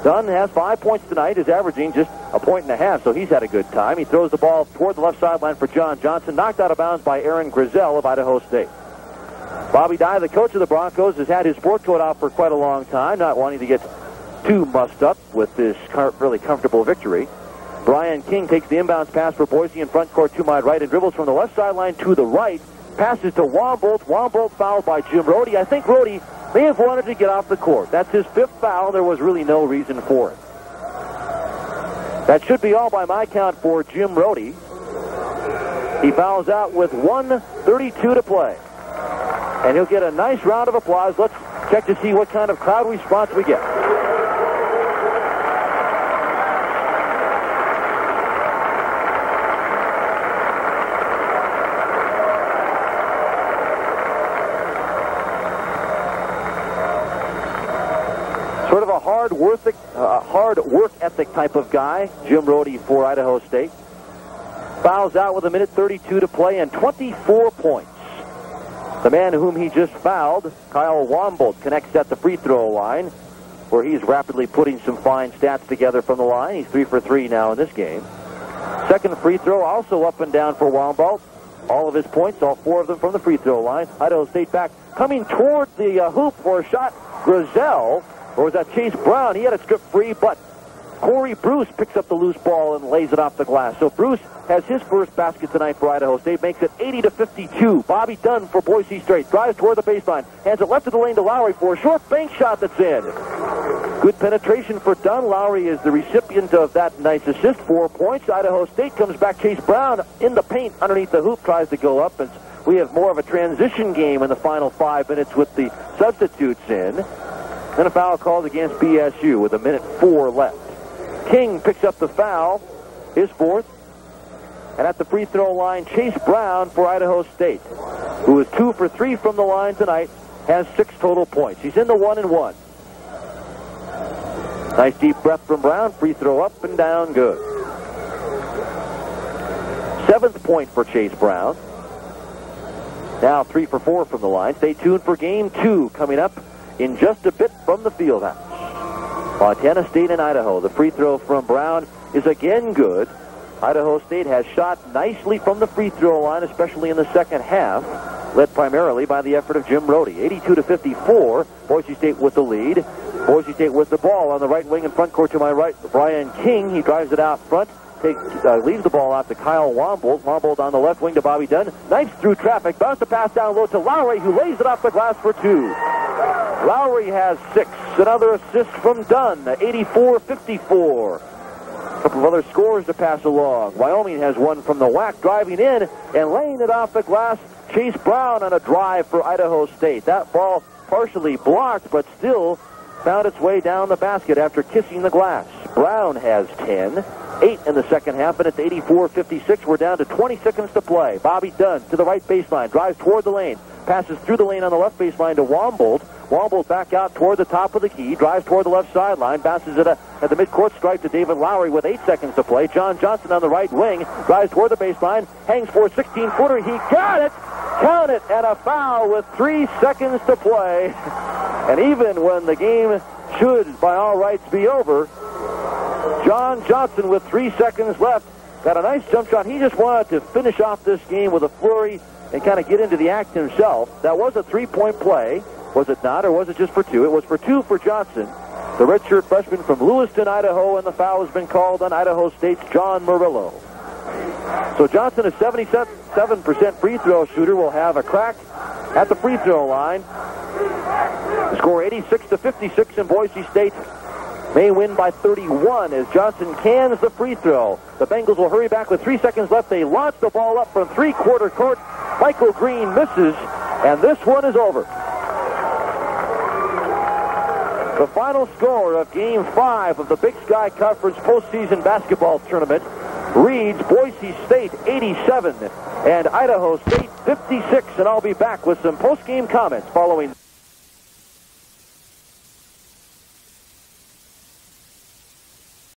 Dunn has 5 points tonight, is averaging just a point and a half, so he's had a good time. He throws the ball toward the left sideline for John Johnson, knocked out of bounds by Aaron Grizel of Idaho State. Bobby Dye, the coach of the Broncos, has had his sport coat out for quite a long time, not wanting to get too mussed up with this really comfortable victory. Brian King takes the inbounds pass for Boise in front court to my right and dribbles from the left sideline to the right. Passes to Wombolt. Wombolt fouled by Jim Rhodey. I think Rhodey may have wanted to get off the court. That's his fifth foul. There was really no reason for it. That should be all by my count for Jim Rhodey. He fouls out with 1:32 to play. And he'll get a nice round of applause. Let's check to see what kind of crowd response we get. Sort of a hard work ethic type of guy, Jim Rhodey for Idaho State. Fouls out with 1:32 to play and 24 points. The man whom he just fouled, Kyle Wombolt, connects at the free throw line, where he's rapidly putting some fine stats together from the line. He's 3 for 3 now in this game. Second free throw also up and down for Wombolt. All of his points, all 4 of them from the free throw line. Idaho State back coming toward the hoop for a shot. Grizel, or was that Chase Brown? He had it stripped free, but Corey Bruce picks up the loose ball and lays it off the glass. So Bruce has his first basket tonight for Idaho State, makes it 80-52. Bobby Dunn for Boise State drives toward the baseline, hands it left of the lane to Lowry for a short bank shot that's in. Good penetration for Dunn. Lowry is the recipient of that nice assist, 4 points. Idaho State comes back. Chase Brown in the paint underneath the hoop, tries to go up, and we have more of a transition game in the final 5 minutes with the substitutes in. Then a foul called against BSU with 1:04 left. King picks up the foul, his 4th. And at the free throw line, Chase Brown for Idaho State, who is 2 for 3 from the line tonight, has 6 total points. He's in the 1-and-1. Nice deep breath from Brown. Free throw up and down, good. 7th point for Chase Brown. Now 3 for 4 from the line. Stay tuned for game 2 coming up in just a bit from the field house. Montana State and Idaho. The free throw from Brown is again good. Idaho State has shot nicely from the free throw line, especially in the second half, led primarily by the effort of Jim Rhodey. 82-54, Boise State with the lead. Boise State with the ball on the right wing in front court to my right. Brian King, he drives it out front, leaves the ball out to Kyle Wombold. Wombold on the left wing to Bobby Dunn. Knifes through traffic, bounce the pass down low to Lowry, who lays it off the glass for 2. Lowry has 6. Another assist from Dunn, 84-54. A couple of other scores to pass along. Wyoming has one from the WAC, driving in and laying it off the glass. Chase Brown on a drive for Idaho State. That ball partially blocked, but still found its way down the basket after kissing the glass. Brown has 10. 8 in the second half, and it's 84-56. We're down to 20 seconds to play. Bobby Dunn to the right baseline, drives toward the lane, passes through the lane on the left baseline to Wombold. Wombold back out toward the top of the key, drives toward the left sideline, passes it at the midcourt stripe to David Lowry with 8 seconds to play. John Johnson on the right wing, drives toward the baseline, hangs for a 16-footer. He got it! Count it! And a foul with 3 seconds to play. And even when the game should, by all rights, be over, John Johnson, with 3 seconds left, got a nice jump shot. He just wanted to finish off this game with a flurry and kind of get into the act himself. That was a 3-point play, was it not, or was it just for 2? It was for 2 for Johnson, the redshirt freshman from Lewiston, Idaho, and the foul has been called on Idaho State's John Murillo. So Johnson, a 77% free throw shooter, will have a crack at the free throw line. The score 86-56 in Boise State. May win by 31 as Johnson cans the free throw. The Bengals will hurry back with 3 seconds left. They launch the ball up from three-quarter court. Michael Green misses, and this one is over. The final score of Game 5 of the Big Sky Conference postseason basketball tournament reads Boise State 87 and Idaho State 56, and I'll be back with some post-game comments following.